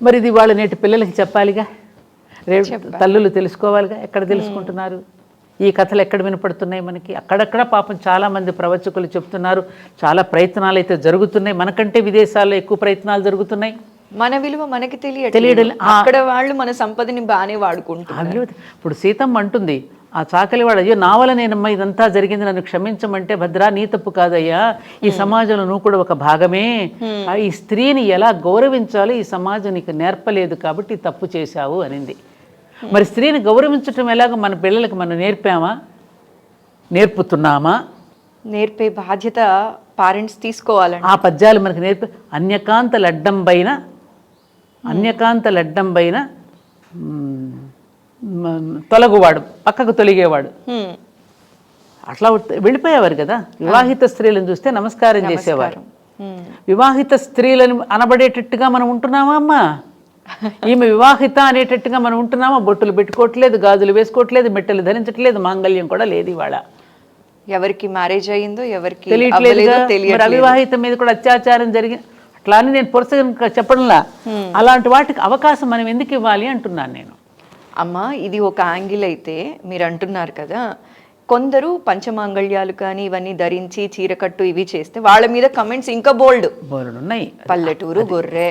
మరి ఇది వాళ్ళ నేటి పిల్లలకి చెప్పాలిగా, రేపు తల్లులు తెలుసుకోవాలిగా. ఎక్కడ తెలుసుకుంటున్నారు? ఈ కథలు ఎక్కడ వినపడుతున్నాయి మనకి? అక్కడక్కడ పాపం చాలామంది ప్రవచకులు చెప్తున్నారు, చాలా ప్రయత్నాలు అయితే జరుగుతున్నాయి, మనకంటే విదేశాల్లో ఎక్కువ ప్రయత్నాలు జరుగుతున్నాయి. మన విలువ మనకి తెలియడం, అక్కడ వాళ్ళు మన సంపదని బాగానే వాడుకుంటున్నారు. ఇప్పుడు సీతమ్మ అంటుంది ఆ చాకలివాడు, అయ్యో నా వల్ల నేనమ్మా ఇదంతా జరిగింది, నన్ను క్షమించమంటే, భద్రా నీ తప్పు కాదయ్యా, ఈ సమాజంలో నువ్వు కూడా ఒక భాగమే, ఈ స్త్రీని ఎలా గౌరవించాలో ఈ సమాజం నీకు నేర్పలేదు కాబట్టి తప్పు చేశావు అనింది. మరి స్త్రీని గౌరవించటం ఎలాగో మన పిల్లలకు మనం నేర్పామా, నేర్పుతున్నామా? నేర్పే బాధ్యత పేరెంట్స్ తీసుకోవాలండి. ఆ పద్యాలు మనకు నేర్పి అన్యకాంత లడ్డం పైన తొలగువాడు, పక్కకు తొలిగేవాడు, అట్లా వెళ్ళిపోయేవారు కదా. వివాహిత స్త్రీలను చూస్తే నమస్కారం చేసేవారు. వివాహిత స్త్రీలను అనబడేటట్టుగా మనం ఉంటున్నామా అమ్మా? ఈమె వివాహిత అనేటట్టుగా మనం ఉంటున్నామా? బొట్టులు పెట్టుకోవట్లేదు, గాజులు వేసుకోవట్లేదు, మెట్టలు ధరించట్లేదు, మాంగళ్యం కూడా లేదు. ఇవాళ ఎవరికి మ్యారేజ్ అయ్యిందో ఎవరికి తెలియట్లేదు. అవివాహిత మీద కూడా అత్యాచారం జరిగింది. అట్లా అని నేను పురుషంగా చెప్పడంలా, అలాంటి వాటికి అవకాశం మనం ఎందుకు ఇవ్వాలి అంటున్నాను నేను. అమ్మా, ఇది ఒక యాంగిల్ అయితే మీరు అంటున్నారు కదా, కొందరు పంచమాంగళ్యాలు కానీ ఇవన్నీ ధరించి చీరకట్టు ఇవి చేస్తే వాళ్ళ మీద కమెంట్స్ ఇంకా బోల్డ్ ఉన్నాయి. పల్లెటూరు గొర్రె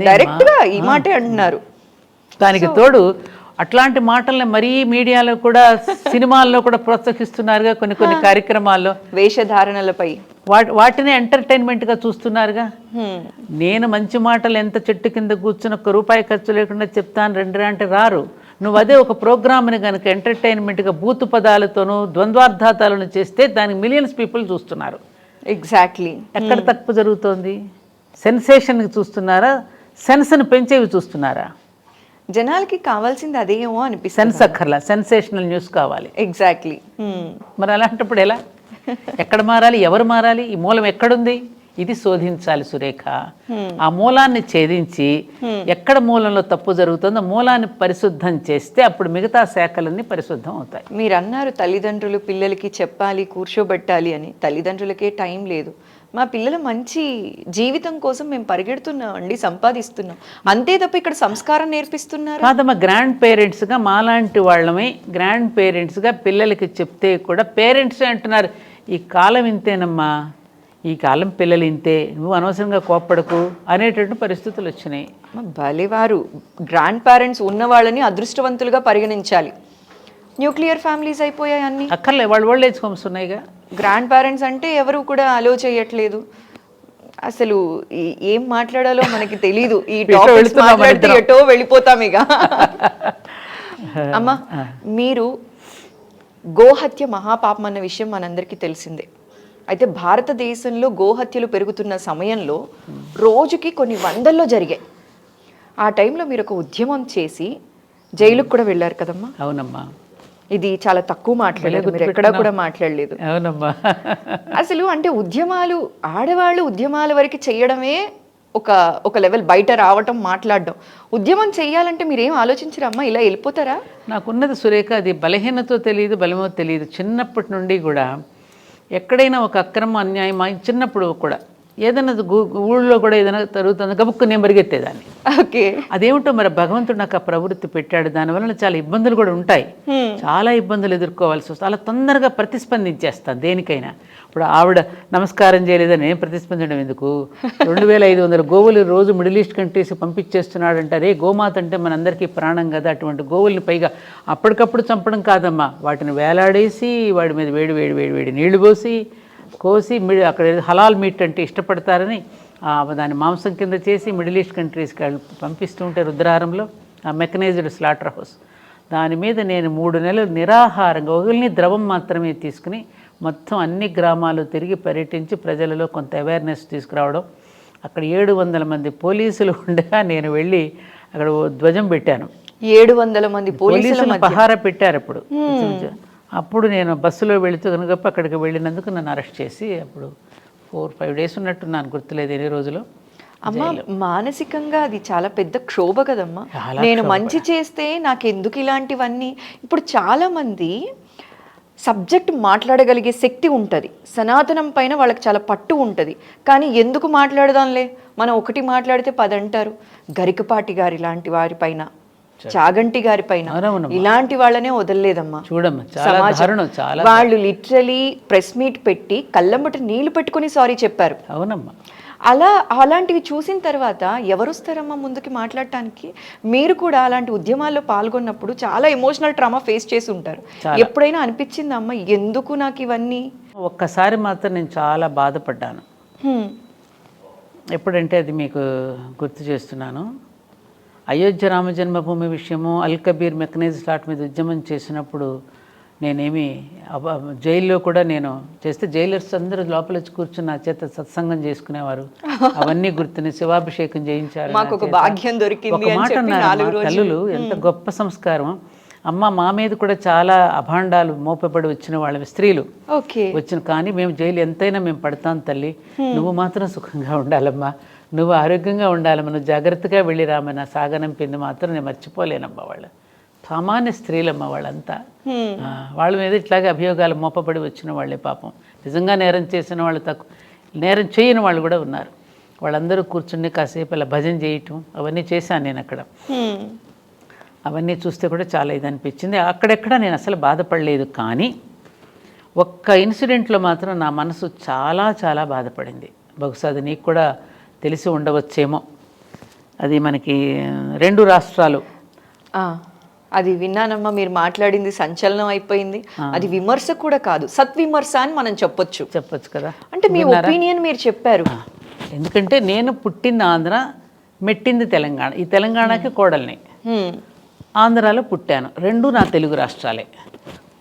డైరెక్ట్ గా ఈ మాటే అంటున్నారు. దానికి తోడు అట్లాంటి మాటల్ని మరీ మీడియాలో కూడా సినిమాల్లో కూడా ప్రోత్సహిస్తున్నారుగా, కొన్ని కార్యక్రమాల్లో వేషధారణలపై వాటిని ఎంటర్టైన్మెంట్గా చూస్తున్నారుగా. నేను మంచి మాటలు ఎంత చెట్టు కింద కూర్చుని ఒక్క రూపాయి ఖర్చు లేకుండా చెప్తాను రండి అంటే రారు. నువ్వు అదే ఒక ప్రోగ్రామ్ని కనుక ఎంటర్టైన్మెంట్గా బూతు పదాలతోనూ ద్వంద్వార్థాలను చేస్తే దానికి మిలియన్స్ పీపుల్ చూస్తున్నారు. ఎగ్జాక్ట్లీ. ఎక్కడ తప్పు జరుగుతోంది? సెన్సేషన్కి చూస్తున్నారా, సెన్స్ని పెంచేవి చూస్తున్నారా? జనాలకి కావాల్సింది అదేమో అనిపిస్తుంది. సెన్స్ అక్కర్లా, సెన్సేషనల్ న్యూస్ కావాలి. ఎగ్జాక్ట్లీ. మరి అలాంటప్పుడు ఎలా? ఎక్కడ మారాలి, ఎవరు మారాలి, ఈ మూలం ఎక్కడుంది? ఇది శోధించాలి సురేఖ. ఆ మూలాన్ని ఛేదించి ఎక్కడ మూలంలో తప్పు జరుగుతుందో మూలాన్ని పరిశుద్ధం చేస్తే అప్పుడు మిగతా శాఖలన్నీ పరిశుద్ధం అవుతాయి. మీరు అన్నారు తల్లిదండ్రులు పిల్లలకి చెప్పాలి, కూర్చోబెట్టాలి అని. తల్లిదండ్రులకే టైం లేదు. మా పిల్లల మంచి జీవితం కోసం మేము పరిగెడుతున్నాం అండి, సంపాదిస్తున్నాం అంతే తప్ప ఇక్కడ సంస్కారం నేర్పిస్తున్నారు కాదమ్మా. గ్రాండ్ పేరెంట్స్గా మాలాంటి వాళ్ళమే గ్రాండ్ పేరెంట్స్గా పిల్లలకి చెప్తే కూడా పేరెంట్సే అంటున్నారు ఈ కాలం ఇంతేనమ్మా, ఈ కాలం పిల్లలు ఇంతే, నువ్వు అనవసరంగా కోప్పడకు అనేటటువంటి పరిస్థితులు వచ్చినాయి. భలేవారు. గ్రాండ్ పేరెంట్స్ ఉన్న వాళ్ళని అదృష్టవంతులుగా పరిగణించాలి. న్యూక్లియర్ ఫ్యామిలీస్ అయిపోయాయి అన్ని. అక్కర్లే, వాళ్ళు ఓల్డ్ ఏజ్ హోమ్స్ ఉన్నాయిగా. గ్రాండ్ పేరెంట్స్ అంటే ఎవరు కూడా అలో చేయట్లేదు. అసలు ఏం మాట్లాడాలో మనకి తెలీదు. ఈ టాపిక్స్ మాట్లాడితే ఎటో వెళ్ళిపోతాం ఇక. అమ్మా, మీరు గోహత్య మహాపాపం అన్న విషయం మనందరికీ తెలిసిందే. అయితే భారతదేశంలో గోహత్యలు పెరుగుతున్న సమయంలో రోజుకి కొన్ని వందల్లో జరిగాయి. ఆ టైంలో మీరు ఒక ఉద్యమం చేసి జైలుకు కూడా వెళ్ళారు కదమ్మా. అవునమ్మా. ఇది చాలా తక్కువ మాట్లాడలేదు, మీరు ఎక్కడా కూడా మాట్లాడలేదు. అవునమ్మా. అసలు అంటే ఉద్యమాలు, ఆడవాళ్ళు ఉద్యమాల వరకు చేయడమే ఒక లెవెల్, బయట రావటం, మాట్లాడడం. ఉద్యమం చెయ్యాలంటే మీరేం ఆలోచించరమ్మా, ఇలా వెళ్ళిపోతారా? నాకున్నది సురేఖ, అది బలహీనతో తెలియదు, బలమో తెలియదు. చిన్నప్పటి నుండి కూడా ఎక్కడైనా ఒక అక్రమ అన్యాయం చిన్నప్పుడు కూడా ఏదైనా ఊళ్ళో కూడా ఏదైనా జరుగుతుంది గబుక్కు నేను పరిగెత్తేదాన్ని. ఓకే, అదేమిటో మరి భగవంతుడు నాకు ఆ ప్రవృత్తి పెట్టాడు. దానివల్ల చాలా ఇబ్బందులు కూడా ఉంటాయి, చాలా ఇబ్బందులు ఎదుర్కోవాల్సి వస్తుంది. అలా తొందరగా ప్రతిస్పందించేస్తాను దేనికైనా. ఇప్పుడు ఆవిడ నమస్కారం చేయలేదని నేను ప్రతిస్పందించడం ఎందుకు? 2500 గోవులు రోజు మిడిల్ ఈస్ట్ కంట్రీస్ పంపించేస్తున్నాడు అంటారే. గోమాత అంటే మనందరికీ ప్రాణం కదా. అటువంటి గోవుల్ని పైగా అప్పటికప్పుడు చంపడం కాదమ్మా, వాటిని వేలాడేసి వాడి మీద వేడి వేడి వేడి వేడి నీళ్లు పోసి కోసి అక్కడ హలాల్ మీట్ అంటే ఇష్టపడతారని దాన్ని మాంసం కింద చేసి మిడిల్ ఈస్ట్ కంట్రీస్కి పంపిస్తూ ఉంటే రుద్రారంలో ఆ మెకనైజ్డ్ స్లాటర్ హౌస్, దాని మీద నేను 3 నెలలు నిరాహారంగా ఓన్లీ ద్రవం మాత్రమే తీసుకుని మొత్తం అన్ని గ్రామాలు తిరిగి పర్యటించి ప్రజలలో కొంత అవేర్నెస్ తీసుకురావడం. అక్కడ 700 మంది పోలీసులు ఉండగా నేను వెళ్ళి అక్కడ ధ్వజం పెట్టాను. 700 మంది పోలీసులు పహారా పెట్టారు అప్పుడు నేను బస్సులో వెళుతూ కనుక అక్కడికి వెళ్ళినందుకు నన్ను అరెస్ట్ చేసి అప్పుడు 4-5 డేస్ ఉన్నట్టున్నాను, గుర్తులేదు ఎన్ని రోజులు. అమ్మ, మానసికంగా అది చాలా పెద్ద క్షోభ కదమ్మా. నేను మంచి చేస్తే నాకెందుకు ఇలాంటివన్నీ? ఇప్పుడు చాలా మంది సబ్జెక్ట్ మాట్లాడగలిగే శక్తి ఉంటుంది, సనాతనం పైన వాళ్ళకి చాలా పట్టు ఉంటుంది. కానీ ఎందుకు మాట్లాడదాంలే, మనం ఒకటి మాట్లాడితే 10 అంటారు. గరికపాటి గారి లాంటి వారి పైన, చాగంటి గారి పైన ఇలాంటి వాళ్ళనే వదలలేదమ్మా. చూడమ్మా, వాళ్ళు లిటరలీ ప్రెస్ మీట్ పెట్టి కళ్ళంబట నీళ్లు పెట్టుకుని సారీ చెప్పారు. అవునమ్మా. అలాంటివి చూసిన తర్వాత ఎవరు వస్తారమ్మా ముందుకి మాట్లాడటానికి? మీరు కూడా అలాంటి ఉద్యమాల్లో పాల్గొన్నప్పుడు చాలా ఎమోషనల్ ట్రామా ఫేస్ చేసి ఉంటారు. ఎప్పుడైనా అనిపించిందా అమ్మ ఎందుకు నాకు ఇవన్నీ? ఒక్కసారి మాత్రం నేను చాలా బాధపడ్డాను. ఎప్పుడంటే అది మీకు గుర్తు చేస్తున్నాను. అయోధ్య రామ జన్మభూమి విషయము, అల్ కబీర్ మెకనైజ్ స్లాట్ మీద ఉద్యమం చేసినప్పుడు నేనేమి జైల్లో కూడా నేను చేస్తే జైలర్స్ అందరూ లోపల వచ్చి కూర్చుని నా చేత సత్సంగం చేసుకునేవారు. అవన్నీ గుర్తుని శివాభిషేకం చేయించారు. ఒక మాట అన్నారు తల్లులు, ఎంత గొప్ప సంస్కారం అమ్మ. మా మీద కూడా చాలా అభాండాలు మోపబడి వచ్చిన వాళ్ళ స్త్రీలు వచ్చిన, కానీ మేము జైలు ఎంతైనా మేము పడతాం తల్లి, నువ్వు మాత్రం సుఖంగా ఉండాలమ్మా, నువ్వు ఆరోగ్యంగా ఉండాలమ్మా, నువ్వు జాగ్రత్తగా వెళ్ళి రామన్న సాగనంపింది మాత్రం నేను మర్చిపోలేనమ్మా. వాళ్ళు సామాన్య స్త్రీలమ్మ వాళ్ళంతా. వాళ్ళ మీద ఇట్లాగే అభియోగాలు మోపబడి వచ్చిన వాళ్ళే పాపం. నిజంగా నేరం చేసిన వాళ్ళు తక్కువ, నేరం చేయని వాళ్ళు కూడా ఉన్నారు. వాళ్ళందరూ కూర్చుని కాసేపు అలా భజన చేయటం అవన్నీ చేశాను నేను అక్కడ. అవన్నీ చూస్తే కూడా చాలా ఇది అనిపించింది. అక్కడెక్కడ నేను అసలు బాధపడలేదు, కానీ ఒక్క ఇన్సిడెంట్లో మాత్రం నా మనసు చాలా చాలా బాధపడింది. బహుశా అది నీకు కూడా తెలిసి ఉండవచ్చేమో. అది మనకి 2 రాష్ట్రాలు. అది విన్నానమ్మా, మీరు మాట్లాడింది సంచలనం అయిపోయింది. అది విమర్శ కూడా కాదు, సత్విమర్శ అని మనం చెప్పొచ్చు కదా. అంటే మీ ఒపీనియన్ మీరు చెప్పారు. ఎందుకంటే నేను పుట్టింది ఆంధ్ర, మెట్టింది తెలంగాణ. ఈ తెలంగాణకి కోడల్ని, ఆంధ్రాలో పుట్టాను. 2 నా తెలుగు రాష్ట్రాలే.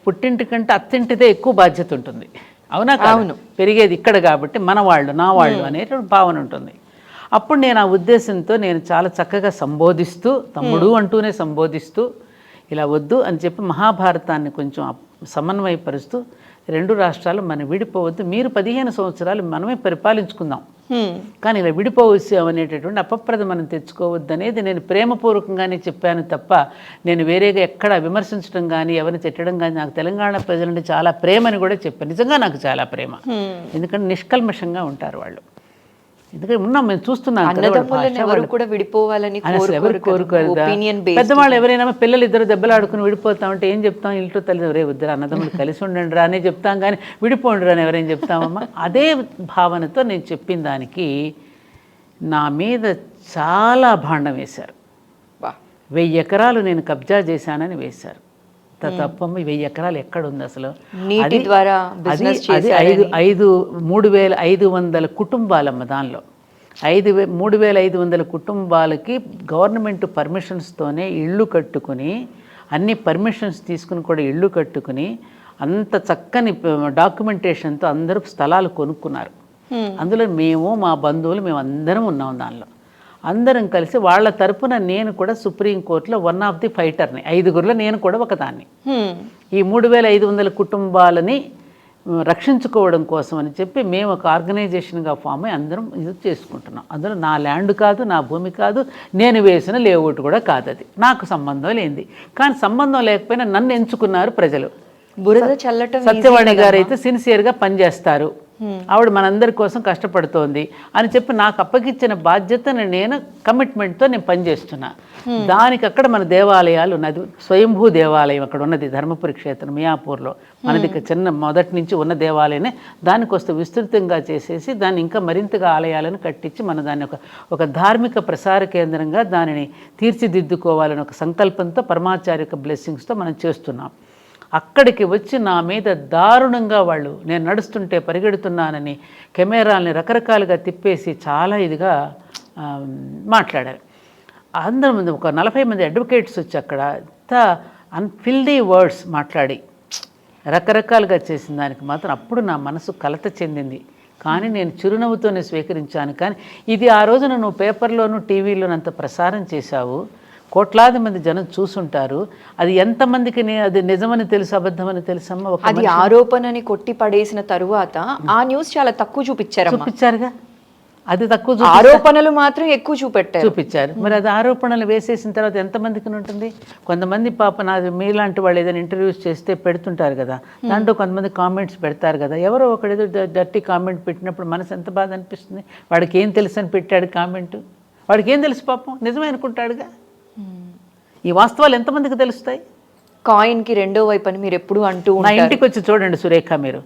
పుట్టింటి కంటే అత్తింటిదే ఎక్కువ బాధ్యత ఉంటుంది. అవునా? అవును. పెరిగేది ఇక్కడ కాబట్టి మన వాళ్ళు, నా వాళ్ళు అనేటువంటి భావన ఉంటుంది. అప్పుడు నేను ఆ ఉద్దేశంతో నేను చాలా చక్కగా సంబోధిస్తూ, తమ్ముడు అంటూనే సంబోధిస్తూ, ఇలా వద్దు అని చెప్పి మహాభారతాన్ని కొంచెం సమన్వయపరుస్తూ 2 రాష్ట్రాలు మనం విడిపోవద్దు, మీరు 15 సంవత్సరాలు మనమే పరిపాలించుకుందాం, కానీ ఇలా విడిపోవచ్చాం అనేటటువంటి అపప్రద మనం తెచ్చుకోవద్దు అనేది నేను ప్రేమపూర్వకంగానే చెప్పాను తప్ప నేను వేరేగా ఎక్కడ విమర్శించడం కానీ ఎవరిని తిట్టడం కానీ నాకు తెలంగాణ ప్రజలంటే చాలా ప్రేమని కూడా చెప్పాను. నిజంగా నాకు చాలా ప్రేమ, ఎందుకంటే నిష్కల్మషంగా ఉంటారు వాళ్ళు. ఎందుకంటే ఉన్నాం, మేము చూస్తున్నాం కూడా విడిపోవాలని పెద్దవాళ్ళు ఎవరైనా పిల్లలు ఇద్దరు దెబ్బలాడుకుని విడిపోతామంటే ఏం చెప్తాం? ఇంట్లో తల్లి రే ఇద్దరు అన్నదమ్ములు కలిసి ఉండండి రా అనే చెప్తాం, కానీ విడిపోండి అని ఎవరైనా చెప్తామమ్మా? అదే భావనతో నేను చెప్పిన దానికి నా మీద చాలా భాండం వేశారు. 1000 ఎకరాలు నేను కబ్జా చేశానని వేశారు. తప్పమ్మ, 1000 ఎకరాలు ఎక్కడుంది అసలు? నీటి ద్వారా అది 3,500 కుటుంబాలమ్మ. దానిలో 3,500 కుటుంబాలకి గవర్నమెంట్ పర్మిషన్స్తోనే ఇళ్ళు కట్టుకుని, అన్ని పర్మిషన్స్ తీసుకుని కూడా ఇళ్ళు కట్టుకుని, అంత చక్కని డాక్యుమెంటేషన్తో అందరూ స్థలాలు కొనుక్కున్నారు. అందులో మేము, మా బంధువులు, మేము అందరం ఉన్నాం. దానిలో అందరం కలిసి వాళ్ళ తరపున నేను కూడా సుప్రీంకోర్టులో వన్ ఆఫ్ ది ఫైటర్ని, 5గురిలో నేను కూడా ఒకదాన్ని. ఈ 3,500 కుటుంబాలని రక్షించుకోవడం కోసం అని చెప్పి మేము ఒక ఆర్గనైజేషన్గా ఫామ్ అయ్యి అందరం ఇది చేసుకుంటున్నాం. అందులో నా ల్యాండ్ కాదు, నా భూమి కాదు, నేను వేసిన లేఅవుట్ కూడా కాదు, అది నాకు సంబంధం లేనిది. కానీ సంబంధం లేకపోయినా నన్ను ఎంచుకున్నారు ప్రజలు. బురద చల్లటం సత్యవాణి గారు అయితే సిన్సియర్గా పనిచేస్తారు, ఆవిడ మనందరి కోసం కష్టపడుతోంది అని చెప్పి నాకు అప్పగించిన బాధ్యతను నేను కమిట్మెంట్తో నేను పనిచేస్తున్నా. దానికి అక్కడ మన దేవాలయాలు ఉన్నది, స్వయంభూ దేవాలయం అక్కడ ఉన్నది, ధర్మపురి క్షేత్రం మియాపూర్లో మనది చిన్న మొదటి నుంచి ఉన్న దేవాలయమే. దానికొస్తే విస్తృతంగా చేసేసి దాన్ని ఇంకా మరింతగా ఆలయాలను కట్టించి మన దాన్ని ఒక ధార్మిక ప్రసార కేంద్రంగా దానిని తీర్చిదిద్దుకోవాలని ఒక సంకల్పంతో పరమాచార్య బ్లెస్సింగ్స్తో మనం చేస్తున్నాం. అక్కడికి వచ్చి నా మీద దారుణంగా వాళ్ళు నేను నడుస్తుంటే పరిగెడుతున్నానని కెమెరాల్ని రకరకాలుగా తిప్పేసి చాలా ఇదిగా మాట్లాడారు. అందరి ముందు ఒక 40 మంది అడ్వకేట్స్ వచ్చి అక్కడ అంత అన్ఫిల్దీ వర్డ్స్ మాట్లాడి రకరకాలుగా చేసిన దానికి మాత్రం అప్పుడు నా మనసు కలత చెందింది. కానీ నేను చిరునవ్వుతోనే స్వీకరించాను. కానీ ఇది ఆ రోజున నువ్వు పేపర్లోనూ టీవీలోనూ అంత ప్రసారం చేశావు, కోట్లాది మంది జనం చూసుంటారు, అది ఎంతమందికి అది నిజమని తెలుసు అబద్ధమని తెలుసమ్మా? అది ఆరోపణని కొట్టి పడేసిన తరువాత ఆ న్యూస్ చాలా తక్కువ చూపించారుగా. అది తక్కువ ఆరోపణలు మాత్రం ఎక్కువ చూపించారు. మరి అది ఆరోపణలు వేసేసిన తర్వాత ఎంతమందికి ఉంటుంది? కొంతమంది పాప నాది మీలాంటి వాళ్ళు ఏదైనా ఇంటర్వ్యూస్ చేస్తే పెడుతుంటారు కదా, దాంట్లో కొంతమంది కామెంట్స్ పెడతారు కదా. ఎవరో ఒకడేదో డర్టీ కామెంట్ పెట్టినప్పుడు మనసు ఎంత బాధ అనిపిస్తుంది. వాడికి ఏం తెలుసు అని పెట్టాడు కామెంట్, వాడికి ఏం తెలుసు పాపం, నిజమే అనుకుంటాడుగా. ఈ వాస్తవాలు ఎంతమందికి తెలుస్తాయి? కాయిన్కి రెండో వైపు అని మీరు ఎప్పుడు అంటూ నా ఇంటికి వచ్చి చూడండి సురేఖ, మీరు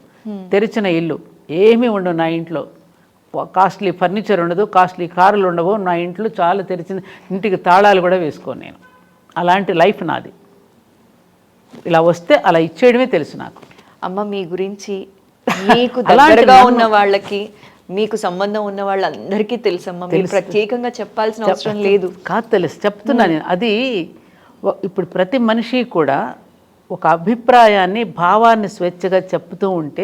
తెరిచిన ఇల్లు ఏమీ ఉండవు నా ఇంట్లో, కాస్ట్లీ ఫర్నిచర్ ఉండదు, కాస్ట్లీ కారులు ఉండవు నా ఇంట్లో. చాలా తెరిచిన ఇంటికి తాళాలు కూడా వేసుకోను నేను. అలాంటి లైఫ్ నాది. ఇలా వస్తే అలా ఇచ్చేయడమే తెలుసు నాకు. అమ్మ మీ గురించి మీకు దగ్గరగా ఉన్న వాళ్ళకి, మీకు సంబంధం ఉన్న వాళ్ళందరికీ తెలుసమ్మా, మీరు ప్రత్యేకంగా చెప్పాల్సిన అవసరం లేదు. కాదు, తెలుసు, చెప్తున్నా నేను. అది ఇప్పుడు ప్రతి మనిషి కూడా ఒక అభిప్రాయాన్ని, భావాన్ని స్వేచ్ఛగా చెప్తూ ఉంటే,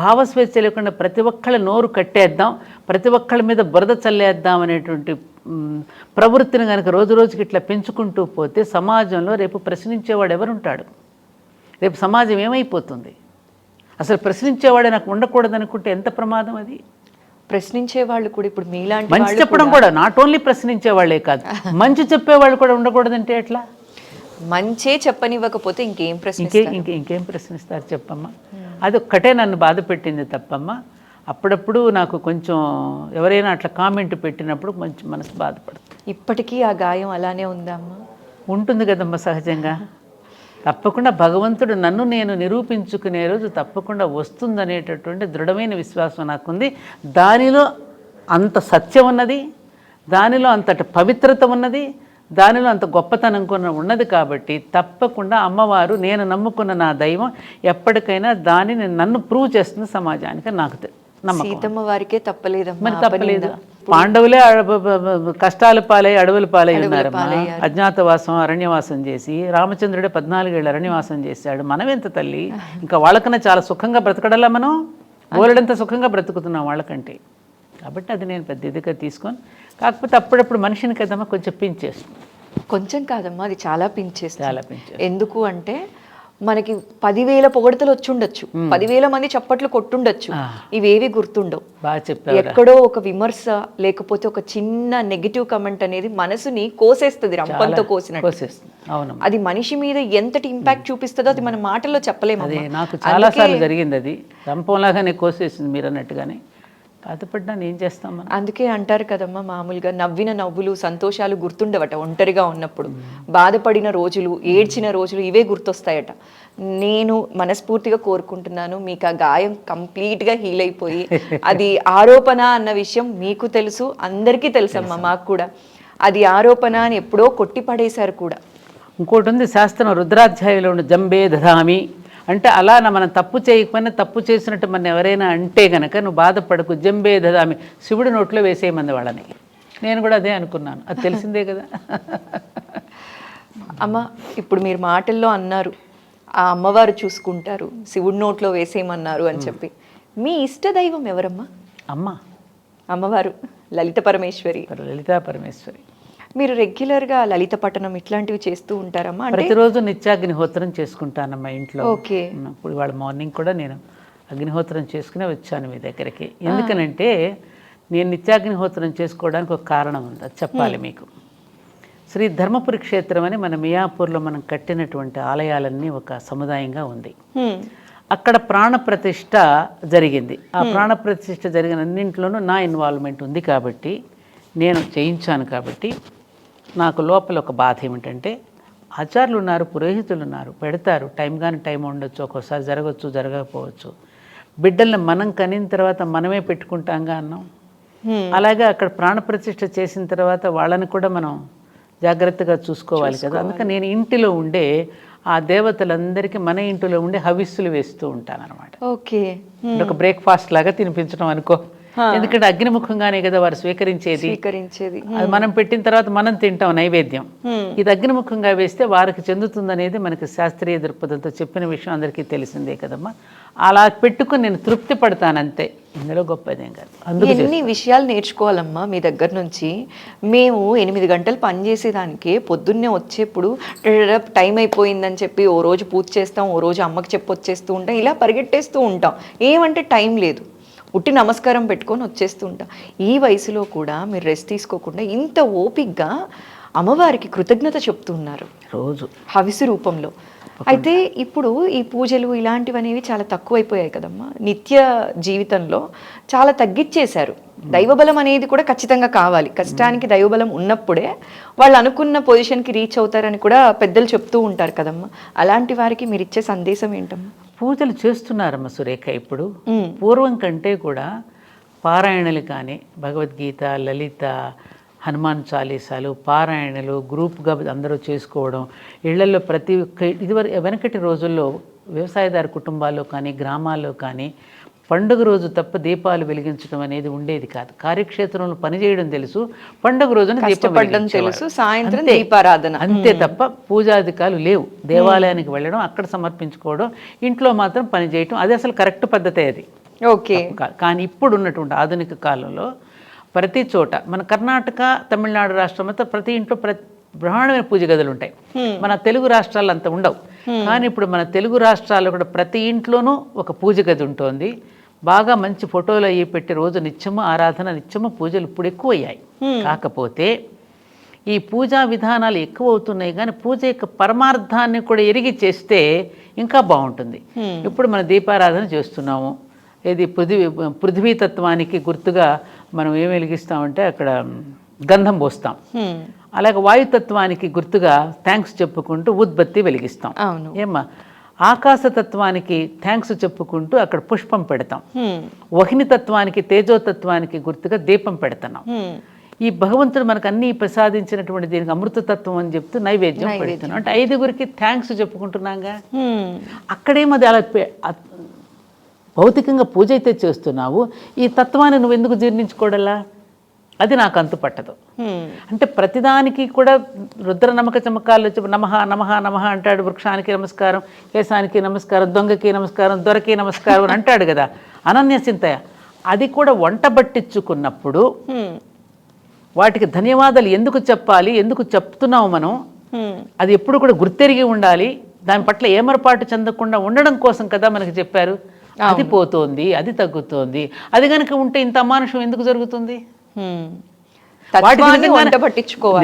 భావస్వేచ్ఛ లేకుండా ప్రతి ఒక్కళ్ళ నోరు కట్టేద్దాం, ప్రతి ఒక్కళ్ళ మీద బురద చల్లేద్దాం అనేటువంటి ప్రవృత్తిని కనుక రోజు రోజుకి ఇట్లా పెంచుకుంటూ పోతే సమాజంలో రేపు ప్రశ్నించేవాడు ఎవరుంటాడు? రేపు సమాజం ఏమైపోతుంది? అసలు ప్రశ్నించేవాడే నాకు ఉండకూడదు అనుకుంటే ఎంత ప్రమాదం అది. ప్రశ్నించే వాళ్ళు కూడా ఇప్పుడు మీలాంటి మంచి చెప్పడం కూడా, నాట్ ఓన్లీ ప్రశ్నించే వాళ్ళే కాదు, మంచి చెప్పేవాళ్ళు కూడా ఉండకూడదంటే ఎట్లా? మంచే చెప్పనివ్వకపోతే ఇంకేం ప్రశ్నిస్తారు చెప్పమ్మా? అది ఒక్కటే నన్ను బాధ పెట్టింది తప్పమ్మా. అప్పుడప్పుడు నాకు కొంచెం ఎవరైనా అట్లా కామెంట్ పెట్టినప్పుడు కొంచెం మనసు బాధపడుతుంది. ఇప్పటికీ ఆ గాయం అలానే ఉందమ్మా? ఉంటుంది కదమ్మా సహజంగా. తప్పకుండా భగవంతుడు నన్ను నేను నిరూపించుకునే రోజు తప్పకుండా వస్తుందనేటటువంటి దృఢమైన విశ్వాసం నాకుంది. దానిలో అంత సత్యం ఉన్నది, దానిలో అంతటి పవిత్రత ఉన్నది, దానిలో అంత గొప్పతనం కూడా ఉన్నది. కాబట్టి తప్పకుండా అమ్మవారు, నేను నమ్ముకున్న నా దైవం ఎప్పటికైనా దానిని నన్ను ప్రూవ్ చేస్తుంది సమాజానికి. నాకు నమ్మకం. సీతమ్మ వారికే తప్పలేదమ్మా. మరి తప్పలేదు. పాండవులే కష్టాల పాలై అడవుల పాలై ఉన్నారమ్మా. అజ్ఞాతవాసం, అరణ్యవాసం చేసి, రామచంద్రుడే 14 ఏళ్ళు అరణ్యవాసం చేశాడు. మనం ఎంత తల్లి, ఇంకా వాళ్ళకన్నా చాలా సుఖంగా బ్రతకడలా మనం, బోలెడంత సుఖంగా బ్రతుకుతున్నాం వాళ్ళకంటే. కాబట్టి అది నేను పెద్ద ఇదిగా తీసుకొని, కాకపోతే అప్పుడప్పుడు మనిషిని కదమ్మా కొంచెం పించేస్తుంది. కొంచెం కాదమ్మా, అది చాలా పించేస్తుంది. చాలా పించేస్తుంది. ఎందుకు అంటే మనకి 10,000 పొగడతలు వచ్చుండొచ్చు, 10,000 మంది చప్పట్లు కొట్టుండొచ్చు, ఇవేవి గుర్తుండవు. బాగా చెప్పారు. ఎక్కడో ఒక విమర్శ లేకపోతే ఒక చిన్న నెగిటివ్ కమెంట్ అనేది మనసుని కోసేస్తుంది, రంపంతో కోసినట్టు. అవును, అది మనిషి మీద ఎంతటి ఇంపాక్ట్ చూపిస్తుందో అది మన మాటల్లో చెప్పలేము. అది నాకు చాలా సార్లు జరిగింది, అది రంపంలాగానే కోసేసింది మీరు అన్నట్టుగానే. బాధపడ్డా ఏం చేస్తాం మనం. అందుకే అంటారు కదమ్మా, మామూలుగా నవ్విన నవ్వులు సంతోషాలు గుర్తుండవట ఒంటరిగా ఉన్నప్పుడు, బాధపడిన రోజులు ఏడ్చిన రోజులు ఇవే గుర్తొస్తాయట. నేను మనస్ఫూర్తిగా కోరుకుంటున్నాను మీకు ఆ గాయం కంప్లీట్గా హీల్ అయిపోయి అది ఆరోపణ అన్న విషయం మీకు తెలుసు, అందరికీ తెలుసమ్మా, మాకు కూడా అది ఆరోపణ అని ఎప్పుడో కొట్టి పడేశారు కూడా. ఇంకోటి ఉంది శాస్త్రం, రుద్రాధ్యాయంలో ఉన్న జంబే దధామి అంటే అలా మనం తప్పు చేయకపోయినా తప్పు చేసినట్టు మన ఎవరైనా అంటే గనక నువ్వు బాధపడకు, జంబే దదామి, శివుడి నోట్లో వేసేయమంది వాళ్ళని. నేను కూడా అదే అనుకున్నాను, అది తెలిసిందే కదా. అమ్మ, ఇప్పుడు మీరు మాటల్లో అన్నారు ఆ అమ్మవారు చూసుకుంటారు, శివుడి నోట్లో వేసేయమన్నారు అని చెప్పి, మీ ఇష్ట దైవం ఎవరమ్మా? అమ్మవారు లలిత పరమేశ్వరి. లలితా పరమేశ్వరి. మీరు రెగ్యులర్గా లలిత పఠనం ఇట్లాంటివి చేస్తూ ఉంటారమ్మా? ప్రతిరోజు నిత్యాగ్నిహోత్రం చేసుకుంటానమ్మా ఇంట్లో. ఓకే. ఇప్పుడు ఇవాళ మార్నింగ్ కూడా నేను అగ్నిహోత్రం చేసుకునే వచ్చాను మీ దగ్గరికి. ఎందుకనంటే నేను నిత్యాగ్నిహోత్రం చేసుకోవడానికి ఒక కారణం ఉంది, అది చెప్పాలి మీకు. శ్రీ ధర్మపురి క్షేత్రం అని మన మియాపూర్లో మనం కట్టినటువంటి ఆలయాలన్నీ ఒక సముదాయంగా ఉంది. అక్కడ ప్రాణప్రతిష్ఠ జరిగింది. ఆ ప్రాణప్రతిష్ఠ జరిగిన అన్నింటిలోనూ నా ఇన్వాల్వ్మెంట్ ఉంది కాబట్టి, నేను చేయించాను కాబట్టి, నాకు లోపల ఒక బాధ ఏమిటంటే ఆచార్యులు ఉన్నారు, పురోహితులు ఉన్నారు, పెడతారు, టైం కానీ టైం ఉండొచ్చు, ఒక్కోసారి జరగవచ్చు, జరగకపోవచ్చు. బిడ్డల్ని మనం కనిన తర్వాత మనమే పెట్టుకుంటాంగా అన్నాం. అలాగే అక్కడ ప్రాణప్రతిష్ఠ చేసిన తర్వాత వాళ్ళని కూడా మనం జాగ్రత్తగా చూసుకోవాలి కదా. అందుకని నేను ఇంటిలో ఉండే ఆ దేవతలందరికీ మన ఇంటిలో ఉండే హవిస్సులు వేస్తూ ఉంటాను అనమాట. ఓకే. ఒక బ్రేక్ఫాస్ట్ లాగా తినిపించడం అనుకో. ఎందుకంటే అగ్నిముఖంగానే కదా వారు స్వీకరించేది. అది మనం పెట్టిన తర్వాత మనం తింటాం నైవేద్యం. ఇది అగ్నిముఖంగా వేస్తే వారికి చెందుతుందనేది మనకి శాస్త్రీయ దృక్పథంతో చెప్పిన విషయం అందరికీ తెలిసిందే కదమ్మా. అలా పెట్టుకుని నేను తృప్తి పడతానంతే, ఇందులో గొప్పదేం కాదు. అందుకే ఎన్ని విషయాలు నేర్చుకోవాలమ్మా మీ దగ్గర నుంచి. మేము 8 గంటలు పనిచేసేదానికి పొద్దున్నే వచ్చేప్పుడు టైం అయిపోయిందని చెప్పి ఓ రోజు పూజ చేస్తాం, ఓ రోజు అమ్మకి చెప్పి వచ్చేస్తూ ఉంటాం, ఇలా పరిగెట్టేస్తూ ఉంటాం. ఏమంటే టైం లేదు, ఉట్టి నమస్కారం పెట్టుకొని వచ్చేస్తూ ఉంటాం. ఈ వయసులో కూడా మీరు రెస్ట్ తీసుకోకుండా ఇంత ఓపిక్గా అమ్మవారికి కృతజ్ఞత చెప్తున్నారు రోజు హవిసు రూపంలో. అయితే ఇప్పుడు ఈ పూజలు ఇలాంటివనేవి చాలా తక్కువైపోయాయి కదమ్మా, నిత్య జీవితంలో చాలా తగ్గిచ్చేశారు. దైవబలం అనేది కూడా ఖచ్చితంగా కావాలి, కష్టానికి దైవబలం ఉన్నప్పుడే వాళ్ళు అనుకున్న పొజిషన్కి రీచ్ అవుతారని కూడా పెద్దలు చెప్తూ ఉంటారు కదమ్మా. అలాంటి వారికి మీరు ఇచ్చే సందేశం ఏంటమ్మా? పూజలు చేస్తున్నారమ్మ సురేఖ ఇప్పుడు, పూర్వం కంటే కూడా పారాయణలు కానీ భగవద్గీత, లలిత, హనుమాన్ చాలీసాలు, పారాయణలు గ్రూప్గా అందరూ చేసుకోవడం, ఇళ్లలో ప్రతి ఒక్క ఇదివరకు వెనకటి రోజుల్లో వ్యవసాయదారు కుటుంబాల్లో కానీ గ్రామాల్లో కానీ పండుగ రోజు తప్ప దీపాలు వెలిగించడం అనేది ఉండేది కాదు. కార్యక్షేత్రంలో పనిచేయడం తెలుసు, పండుగ రోజున దీపం తెలుసు, సాయంత్రం దీపారాధన అంతే తప్ప పూజాధికాలు లేవు. దేవాలయానికి వెళ్ళడం, అక్కడ సమర్పించుకోవడం, ఇంట్లో మాత్రం పని చేయటం, అది అసలు కరెక్ట్ పద్ధతే అది. ఓకే. కానీ ఇప్పుడు ఉన్నటువంటి ఆధునిక కాలంలో ప్రతి చోట మన కర్ణాటక, తమిళనాడు రాష్ట్రం అంతా ప్రతి ఇంట్లో బ్రహ్మాండమైన పూజ గదులు ఉంటాయి. మన తెలుగు రాష్ట్రాలు అంత ఉండవు. కానీ ఇప్పుడు మన తెలుగు రాష్ట్రాల్లో కూడా ప్రతి ఇంట్లోనూ ఒక పూజ గది ఉంటుంది. బాగా మంచి ఫోటోలు అయ్యి పెట్టి రోజు నిత్యము ఆరాధన, నిత్యము పూజలు ఇప్పుడు ఎక్కువ అయ్యాయి. కాకపోతే ఈ పూజా విధానాలు ఎక్కువ అవుతున్నాయి, కానీ పూజ యొక్క పరమార్థాన్ని కూడా ఎరిగి చేస్తే ఇంకా బాగుంటుంది. ఇప్పుడు మన దీపారాధన చేస్తున్నాము, ఇది పృథ్వీతత్వానికి గుర్తుగా మనం ఏం వెలిగిస్తామంటే అక్కడ గంధం పోస్తాం. అలాగే వాయుతత్వానికి గుర్తుగా థ్యాంక్స్ చెప్పుకుంటూ ఉద్బత్తి వెలిగిస్తాం. ఏమ్మా, ఆకాశతత్వానికి థ్యాంక్స్ చెప్పుకుంటూ అక్కడ పుష్పం పెడతాం. వహినితత్వానికి, తేజోతత్వానికి గుర్తుగా దీపం పెడుతున్నాం. ఈ భగవంతుడు మనకు అన్ని ప్రసాదించినటువంటి దీనికి అమృతతత్వం అని చెప్తూ నైవేద్యం పెడుతున్నాం. అంటే 5గురికి థ్యాంక్స్ చెప్పుకుంటున్నాగా. అక్కడేమది అలా భౌతికంగా పూజ అయితే చేస్తున్నావు, ఈ తత్వాన్ని నువ్వు ఎందుకు జీర్ణించుకోవడలా? అది నాకు అంతు పట్టదు. అంటే ప్రతిదానికి కూడా రుద్ర నమ్మక చమకాలు నమః నమః నమః అంటాడు. వృక్షానికి నమస్కారం, కేశానికి నమస్కారం, దొంగకి నమస్కారం, దొరకి నమస్కారం అని అంటాడు కదా. అనన్య చింతయ అది కూడా వంట బట్టించుకున్నప్పుడు వాటికి ధన్యవాదాలు ఎందుకు చెప్పాలి, ఎందుకు చెప్తున్నావు మనం, అది ఎప్పుడు కూడా గుర్తెరిగి ఉండాలి. దాని పట్ల ఏమరపాటు చెందకుండా ఉండడం కోసం కదా మనకి చెప్పారు. అది పోతోంది, అది తగ్గుతోంది. అది కనుక ఉంటే ఇంత అమానుషం ఎందుకు జరుగుతుంది?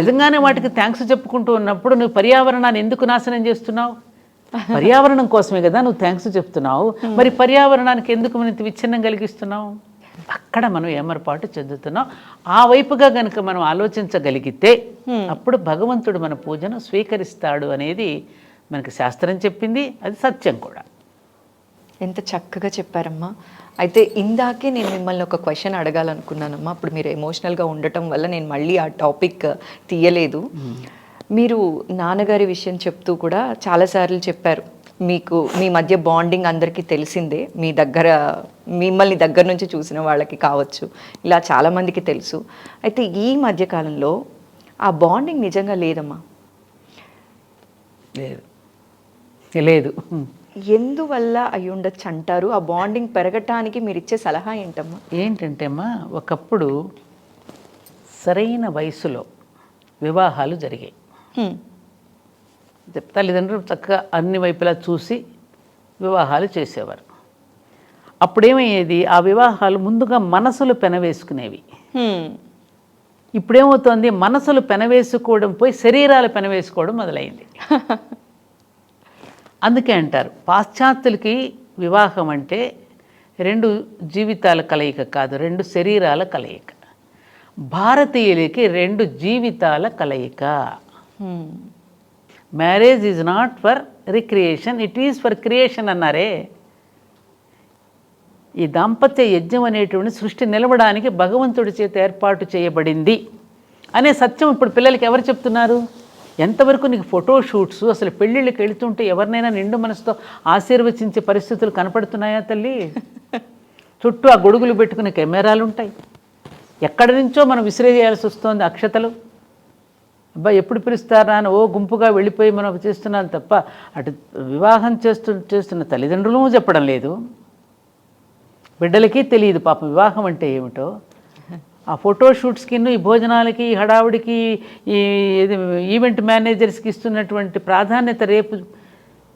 నిజంగానే వాటికి థ్యాంక్స్ చెప్పుకుంటూ ఉన్నప్పుడు నువ్వు పర్యావరణాన్ని ఎందుకు నాశనం చేస్తున్నావు? పర్యావరణం కోసమే కదా నువ్వు థ్యాంక్స్ చెప్తున్నావు. మరి పర్యావరణానికి ఎందుకు మనం విచ్ఛిన్నం కలిగిస్తున్నావు? అక్కడ మనం ఏమరపాటు చెందుతున్నాం. ఆ వైపుగా కనుక మనం ఆలోచించగలిగితే అప్పుడు భగవంతుడు మన పూజను స్వీకరిస్తాడు అనేది మనకి శాస్త్రం చెప్పింది. అది సత్యం కూడా. ఎంత చక్కగా చెప్పారమ్మా. అయితే ఇందాకే నేను మిమ్మల్ని ఒక క్వశ్చన్ అడగాలనుకున్నానమ్మా. అప్పుడు మీరు ఎమోషనల్గా ఉండటం వల్ల నేను మళ్ళీ ఆ టాపిక్ తీయలేదు. మీరు నాన్నగారి విషయం చెప్తూ కూడా చాలాసార్లు చెప్పారు, మీకు మీ మధ్య బాండింగ్ అందరికీ తెలిసిందే, మిమ్మల్ని దగ్గర నుంచి చూసిన వాళ్ళకి కావచ్చు, ఇలా చాలామందికి తెలుసు. అయితే ఈ మధ్యకాలంలో ఆ బాండింగ్ నిజంగా లేదమ్మా. లేదు. ఎందువల్ల అయి ఉండొచ్చు అంటారు? ఆ బాండింగ్ పెరగటానికి మీరు ఇచ్చే సలహా ఏంటమ్మా? ఏంటంటే అమ్మా, ఒకప్పుడు సరైన వయసులో వివాహాలు జరిగాయి. తల్లిదండ్రులు చక్కగా అన్ని వైపులా చూసి వివాహాలు చేసేవారు. అప్పుడేమయ్యేది, ఆ వివాహాలు ముందుగా మనసులు పెనవేసుకునేవి. ఇప్పుడేమవుతోంది, మనసులు పెనవేసుకోవడం పోయి శరీరాలు పెనవేసుకోవడం మొదలైంది. అందుకే అంటారు, పాశ్చాత్యులకి వివాహం అంటే 2 జీవితాల కలయిక కాదు, 2 శరీరాల కలయిక. భారతీయులకి 2 జీవితాల కలయిక. Marriage is not for recreation, it is for creation అన్నారే. ఈ దాంపత్య యజ్ఞం అనేటువంటి సృష్టి నిలవడానికి భగవంతుడి చేత ఏర్పాటు చేయబడింది అనే సత్యం ఇప్పుడు పిల్లలకి ఎవరు చెప్తున్నారు? ఎంతవరకు నీకు ఫోటోషూట్స్, అసలు పెళ్ళిళ్ళకి వెళుతుంటే ఎవరినైనా నిండు మనసుతో ఆశీర్వచించే పరిస్థితులు కనపడుతున్నాయా తల్లి? చుట్టూ ఆ గొడుగులు పెట్టుకునే కెమెరాలు ఉంటాయి. ఎక్కడి నుంచో మనం విసిరేయాల్సి వస్తుంది అక్షతలు. అబ్బా ఎప్పుడు పిలుస్తారా అని గుంపుగా వెళ్ళిపోయి మనం చేస్తున్నాం తప్ప అటు వివాహం చేస్తున్న తల్లిదండ్రులు చెప్పడం లేదు, బిడ్డలకి తెలియదు పాపం వివాహం అంటే ఏమిటో. ఆ ఫోటోషూట్స్కి, ఈ భోజనాలకి, ఈ హడావుడికి, ఈ ఈవెంట్ మేనేజర్స్కి ఇస్తున్నటువంటి ప్రాధాన్యత రేపు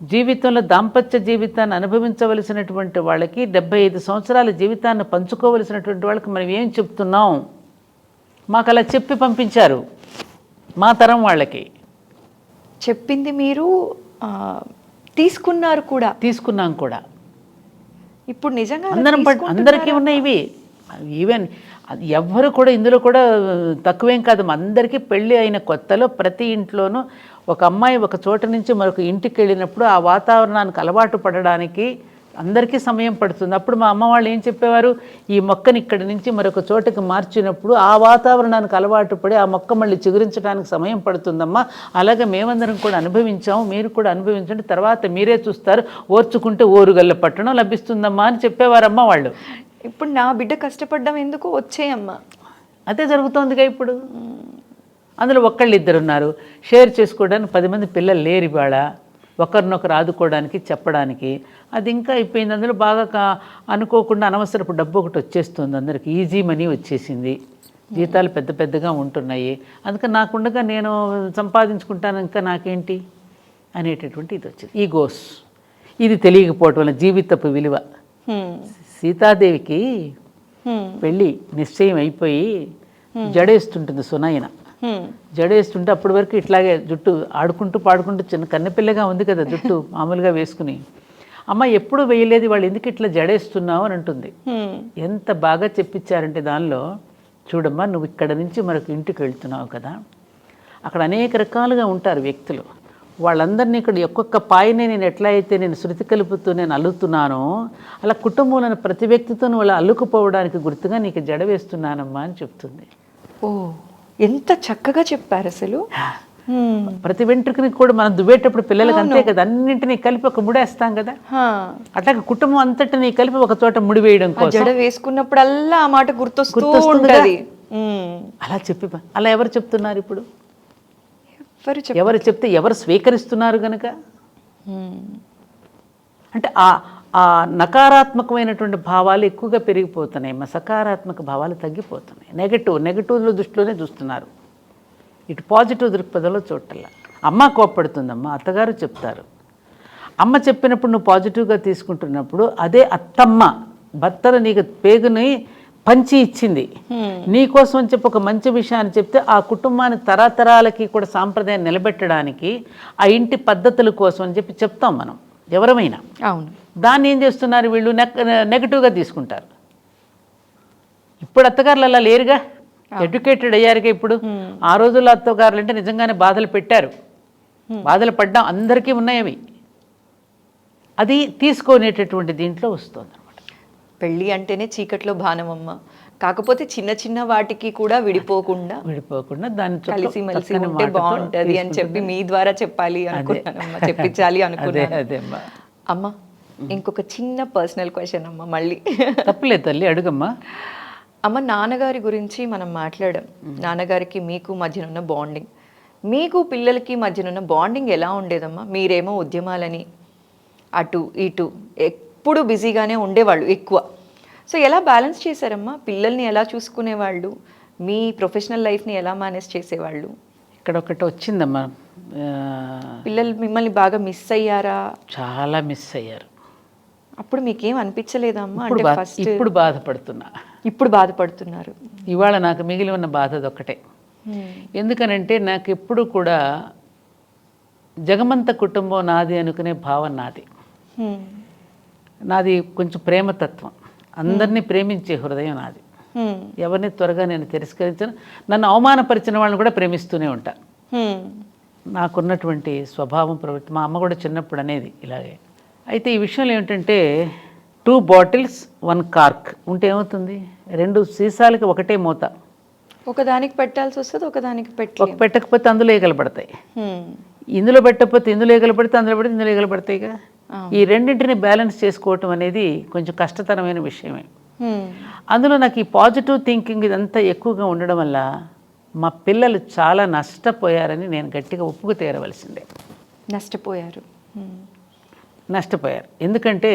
జీవితంలో దాంపత్య జీవితాన్ని అనుభవించవలసినటువంటి వాళ్ళకి, 75 సంవత్సరాల జీవితాన్ని పంచుకోవలసినటువంటి వాళ్ళకి మనం ఏం చెప్తున్నాం? మాకు అలా చెప్పి పంపించారు మా తరం వాళ్ళకి. చెప్పింది మీరు తీసుకున్నాం కూడా. ఇప్పుడు నిజంగా అందరికీ ఉన్నాయి ఇవి. ఈవెన్ ఎవ్వరు కూడా ఇందులో కూడా తక్కువేం కాదు. అందరికీ పెళ్ళి అయిన కొత్తలో ప్రతి ఇంట్లోనూ ఒక అమ్మాయి ఒక చోట నుంచి మరొక ఇంటికి వెళ్ళినప్పుడు ఆ వాతావరణానికి అలవాటు పడడానికి అందరికీ సమయం పడుతుంది. అప్పుడు మా అమ్మ వాళ్ళు ఏం చెప్పేవారు, ఈ మొక్కని ఇక్కడి నుంచి మరొక చోటకి మార్చినప్పుడు ఆ వాతావరణానికి అలవాటు పడి ఆ మొక్క మళ్ళీ చిగురించడానికి సమయం పడుతుందమ్మా. అలాగే మేమందరం కూడా అనుభవించాము, మీరు కూడా అనుభవించండి, తర్వాత మీరే చూస్తారు, ఓర్చుకుంటే ఓరుగల్ల పట్టణం లభిస్తుందమ్మా అని చెప్పేవారమ్మ వాళ్ళు. ఇప్పుడు నా బిడ్డ కష్టపడ్డం ఎందుకు, వచ్చేయమ్మా. అదే జరుగుతోందిగా ఇప్పుడు. అందులో ఇద్దరు ఉన్నారు, షేర్ చేసుకోవడానికి 10 మంది పిల్లలు లేరు ఇవాళ, ఒకరినొకరు ఆదుకోవడానికి చెప్పడానికి. అది ఇంకా అయిపోయింది. అందులో బాగా అనుకోకుండా అనవసరపు డబ్బు ఒకటి వచ్చేస్తుంది, అందరికి ఈజీ మనీ వచ్చేసింది, జీతాలు పెద్ద పెద్దగా ఉంటున్నాయి, అందుకని నాకుండగా నేను సంపాదించుకుంటాను ఇంకా నాకేంటి అనేటటువంటి ఇది వచ్చింది. ఈగోస్. ఇది తెలియకపోవటం వల్ల జీవితపు విలువ. సీతాదేవికి పెళ్ళి నిశ్చయం అయిపోయి జడేస్తుంటుంది సునయన. జడేస్తుంటే అప్పటి వరకు ఇట్లాగే జుట్టు ఆడుకుంటూ పాడుకుంటూ చిన్న కన్నెపిల్లగా ఉంది కదా జుట్టు మామూలుగా వేసుకుని, అమ్మ ఎప్పుడు వేయలేదు వాళ్ళు ఎందుకు ఇట్లా జడేస్తున్నావు అని అంటుంది. ఎంత బాగా చెప్పించారంటే దానిలో, చూడమ్మా నువ్వు ఇక్కడ నుంచి మరొక ఇంటికి వెళ్తున్నావు కదా, అక్కడ అనేక రకాలుగా ఉంటారు వ్యక్తులు, వాళ్ళందరినీ ఇక్కడ ఒక్కొక్క పాయనే నేను ఎట్లా అయితే నేను శృతి కలుపుతూ నేను అల్లుతున్నానో అలా కుటుంబంలోని ప్రతి వ్యక్తితో వాళ్ళు అల్లుకుపోవడానికి గుర్తుగా నీకు జడ వేస్తున్నానమ్మా అని చెప్తుంది. ఓ ఎంత చక్కగా చెప్పారు అసలు. ప్రతి వెంట్రుకని కూడా మనం దువ్వేటప్పుడు పిల్లలకి అంతే కదా, అన్నింటినీ కలిపి ఒక ముడేస్తాం కదా, అట్లాగే కుటుంబం అంతటినీ కలిపి ఒక చోట ముడి వేయడం కోసం జడ వేసుకున్నప్పుడల్లా ఆ మాట గుర్తొస్తుంది. అలా అలా ఎవరు చెప్తున్నారు ఇప్పుడు? ఎవరు చెప్తే ఎవరు స్వీకరిస్తున్నారు గనక. అంటే ఆ నకారాత్మకమైనటువంటి భావాలు ఎక్కువగా పెరిగిపోతున్నాయి, సకారాత్మక భావాలు తగ్గిపోతున్నాయి. నెగటివ్లో దృష్టిలోనే చూస్తున్నారు, ఇటు పాజిటివ్ దృక్పథంలో చూడటల్లా. అమ్మ కోప్పడుతుందమ్మా, అత్తగారు చెప్తారు, అమ్మ చెప్పినప్పుడు నువ్వు పాజిటివ్గా తీసుకుంటున్నప్పుడు అదే అత్తమ్మ భర్తను నీకు పేగుని పంచి ఇచ్చింది నీకోసం అని చెప్పి ఒక మంచి విషయాన్ని చెప్తే ఆ కుటుంబాన్ని తరతరాలకి కూడా సాంప్రదాయం నిలబెట్టడానికి ఆ ఇంటి పద్ధతుల కోసం అని చెప్పి చెప్తాం మనం ఎవరమైనా. అవును. దాన్ని ఏం చేస్తున్నారు వీళ్ళు నెగటివ్గా తీసుకుంటారు. ఇప్పుడు అత్తగారులు అలా లేరుగా, ఎడ్యుకేటెడ్ అయ్యారుగా ఇప్పుడు. ఆ రోజుల్లో అత్తగారులు అంటే నిజంగానే బాధలు పెట్టారు, బాధలు పడ్డాం, అందరికీ ఉన్నాయి అవి. అది తీసుకునేటటువంటి దీంట్లో వస్తుంది అనమాట. పెళ్ళి అంటేనే చీకట్లో బాణమమ్మ, కాకపోతే చిన్న చిన్న వాటికి కూడా విడిపోకుండా దాని కలిసి మెలిసి ఉంటే బాగుంటది అని చెప్పి మీ ద్వారా చెప్పాలి అనుకున్నానమ్మా, చెప్పించాలి అనుకున్నాను. అమ్మ ఇంకొక చిన్న పర్సనల్ క్వశ్చన్ అమ్మ, మళ్ళీ తప్పలేదు తల్లి, అడుగమ్మా. అమ్మ, నాన్నగారి గురించి మనం మాట్లాడాం. నాన్నగారికి మీకు మధ్యనున్న బాండింగ్, మీకు పిల్లలకి మధ్యనున్న బాండింగ్ ఎలా ఉండేదమ్మా? మీరేమో ఉద్యమాలని అటు ఇటు ఎప్పుడు బిజీగానే ఉండేవాళ్ళు ఎక్కువ. సో ఎలా బ్యాలెన్స్ చేశారమ్మా? పిల్లల్ని ఎలా చూసుకునేవాళ్ళు? మీ ప్రొఫెషనల్ లైఫ్ని ఎలా మేనేజ్ చేసేవాళ్ళు? ఇక్కడ ఒకటి వచ్చిందమ్మా, పిల్లలు మిమ్మల్ని బాగా మిస్ అయ్యారా? చాలా మిస్ అయ్యారు. అప్పుడు మీకేం అనిపించలేదమ్మా? అంటే ఫస్ట్ ఇప్పుడు బాధపడుతున్నా. ఇప్పుడు బాధపడుతున్నారు. ఇవాళ నాకు మిగిలి ఉన్న బాధ అదొక్కటే. ఎందుకనంటే నాకు ఎప్పుడు కూడా జగమంత కుటుంబం నాది అనుకునే భావన నాది. నాది కొంచెం ప్రేమతత్వం, అందరినీ ప్రేమించే హృదయం నాది. ఎవరిని త్వరగా నేను తిరస్కరించను. నన్ను అవమానపరిచిన వాళ్ళని కూడా ప్రేమిస్తూనే ఉంటా. నాకున్నటువంటి స్వభావం, ప్రవృత్తి. మా అమ్మ కూడా చిన్నప్పుడు అనేది ఇలాగే. అయితే ఈ విషయంలో ఏమిటంటే 2 బాటిల్స్ 1 కార్క్ ఉంటే ఏమవుతుంది? 2 సీసాలకి ఒకటే మూత. ఒకదానికి పెట్టాల్సి వస్తుంది, ఒకదానికి పెట్టకపోతే అందులో ఏగలబడతాయి. ఇందులో పెట్టకపోతే ఇందులో ఏగలబడితే, అందులో పెడితే ఇందులో ఏగలబడతాయిగా. ఈ రెండింటిని బ్యాలెన్స్ చేసుకోవటం అనేది కొంచెం కష్టతరమైన విషయమే. అందులో నాకు ఈ పాజిటివ్ థింకింగ్ ఇదంతా ఎక్కువగా ఉండడం వల్ల మా పిల్లలు చాలా నష్టపోయారని నేను గట్టిగా ఒప్పుకు తీరవలసిందే. నష్టపోయారు. ఎందుకంటే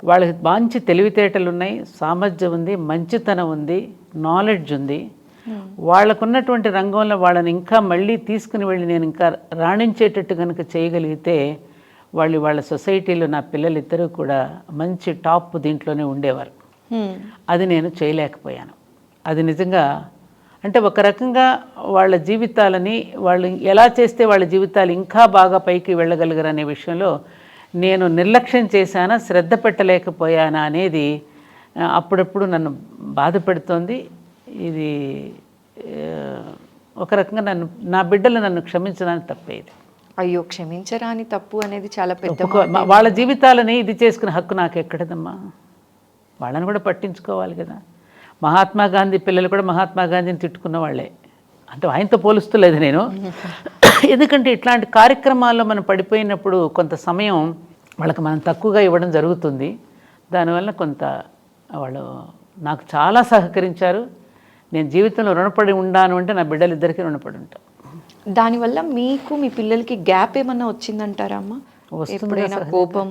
వాళ్ళకి మంచి తెలివితేటలు ఉన్నాయి, సామర్థ్యం ఉంది, మంచితనం ఉంది, నాలెడ్జ్ ఉంది. వాళ్ళకున్నటువంటి రంగంలో వాళ్ళని ఇంకా మళ్ళీ తీసుకుని వెళ్ళి నేను ఇంకా రాణించేటట్టు కనుక చేయగలిగితే వాళ్ళ సొసైటీలో నా పిల్లలిద్దరూ కూడా మంచి టాప్ దీంట్లోనే ఉండేవారు. అది నేను చేయలేకపోయాను. అది నిజంగా అంటే ఒక రకంగా వాళ్ళ జీవితాలని వాళ్ళు ఎలా చేస్తే వాళ్ళ జీవితాలు ఇంకా బాగా పైకి వెళ్ళగలిగారు అనే విషయంలో నేను నిర్లక్ష్యం చేశానా, శ్రద్ధ పెట్టలేకపోయానా అనేది అప్పుడప్పుడు నన్ను బాధ పెడుతోంది. ఇది ఒక రకంగా నా బిడ్డలు నన్ను క్షమించడానికి తప్పేది. అయ్యో, క్షమించరాని తప్పు అనేది చాలా పెద్ద. వాళ్ళ జీవితాలని ఇది చేసుకునే హక్కు నాకు ఎక్కడదమ్మా? వాళ్ళని కూడా పట్టించుకోవాలి కదా. మహాత్మా గాంధీ పిల్లలు కూడా మహాత్మా గాంధీని తిట్టుకున్న వాళ్ళే. అంటే ఆయనతో పోలుస్తలేదు నేను. ఎందుకంటే ఇట్లాంటి కార్యక్రమాల్లో మనం పడిపోయినప్పుడు కొంత సమయం వాళ్ళకి మనం తక్కువగా ఇవ్వడం జరుగుతుంది. దానివల్ల కొంత వాళ్ళు నాకు చాలా సహకరించారు. నేను జీవితంలో రుణపడి ఉండాను అంటే నా బిడ్డలిద్దరికీ రుణపడి ఉంటాను. దానివల్ల మీకు మీ పిల్లలకి గ్యాప్ ఏమన్నా వచ్చిందంటారా అమ్మ? ఎప్పుడైనా కోపం,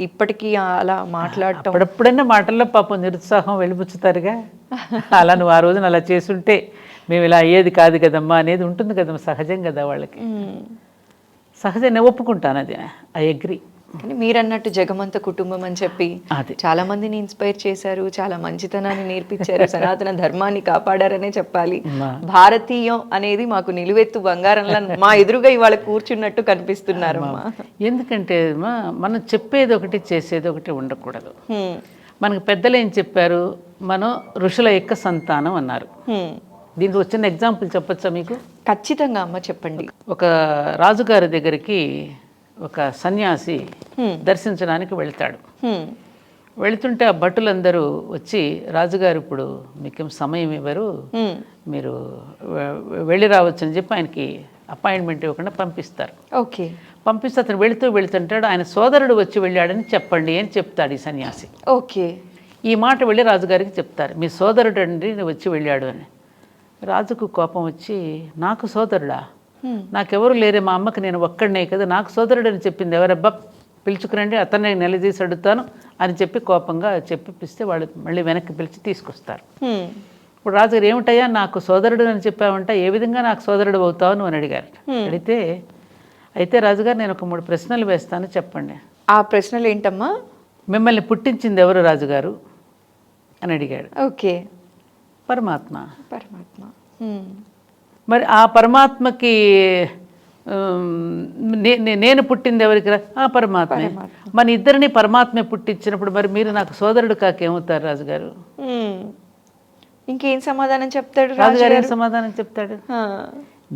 ఇప్పటికీ అలా మాట్లాడటం? అప్పుడప్పుడైనా మాటల్లో పాపం నిరుత్సాహం వెళ్ళిపుచ్చుతారుగా. అలా నువ్వు ఆ రోజున అలా చేసుంటే మేము ఇలా అయ్యేది కాదు కదమ్మా అనేది ఉంటుంది కదమ్మా, సహజం కదా వాళ్ళకి. సహజం, నేను ఒప్పుకుంటాను, అది ఐ అగ్రీ. కానీ మీరు అన్నట్టు జగమంత కుటుంబం అని చెప్పి చాలా మందిని ఇన్స్పైర్ చేశారు, చాలా మంచితనాన్ని నేర్పించారు, సనాతన ధర్మాన్ని కాపాడారనే చెప్పాలి. భారతీయం అనేది మాకు నిలువెత్తు బంగారంలా మా ఎదురుగా ఇవాళ కూర్చున్నట్టు కనిపిస్తున్నారు. ఎందుకంటే మనం చెప్పేది ఒకటి చేసేది ఒకటి ఉండకూడదు. మనకు పెద్దలు ఏం చెప్పారు? మనం ఋషుల యొక్క సంతానం అన్నారు. దీనికి వచ్చిన ఎగ్జాంపుల్ చెప్పచ్చా మీకు? ఖచ్చితంగా అమ్మ, చెప్పండి. ఒక రాజుగారి దగ్గరికి ఒక సన్యాసి దర్శించడానికి వెళ్తాడు. వెళుతుంటే ఆ భటులందరూ వచ్చి, రాజుగారు ఇప్పుడు మీకేం సమయం ఇవ్వరు, మీరు వెళ్ళి రావచ్చు అని చెప్పి ఆయనకి అపాయింట్మెంట్ ఇవ్వకుండా పంపిస్తారు. ఓకే. పంపిస్తే అతను వెళుతుంటాడు, ఆయన సోదరుడు వచ్చి వెళ్ళాడని చెప్పండి అని చెప్తాడు ఈ సన్యాసి. ఓకే. ఈ మాట వెళ్ళి రాజుగారికి చెప్తారు, మీ సోదరుడు అండి వచ్చి వెళ్ళాడు అని. రాజుకు కోపం వచ్చి, నాకు సోదరుడా? నాకెవరు లేరే, మా అమ్మకి నేను ఒక్కడనే కదా, నాకు సోదరుడు అని చెప్పింది ఎవరబ్బా, పిలుచుకురండి, అతన్ని నిలదీసి అడుగుతాను అని చెప్పి కోపంగా చెప్పిస్తే వాళ్ళు మళ్ళీ వెనక్కి పిలిచి తీసుకొస్తారు. ఇప్పుడు రాజుగారు, ఏమిటయ్యా నాకు సోదరుడు అని చెప్పావంట, ఏ విధంగా నాకు సోదరుడు అవుతావు అని అడిగారు. అడిగితే అయితే రాజుగారు నేను ఒక 3 ప్రశ్నలు వేస్తాను, చెప్పండి. ఆ ప్రశ్నలు ఏంటమ్మా? మిమ్మల్ని పుట్టించింది ఎవరు రాజుగారు అని అడిగాడు. ఓకే. పరమాత్మ. పరమాత్మ. మరి ఆ పరమాత్మకి నేను పుట్టింది ఎవరికి ఆ పరమాత్మే. మన ఇద్దరిని పరమాత్మే పుట్టించినప్పుడు మరి మీరు నాకు సోదరుడు కాకేమవుతారు రాజుగారు? ఇంకేం సమాధానం చెప్తాడు రాజుగారు? ఏం సమాధానం చెప్తాడు?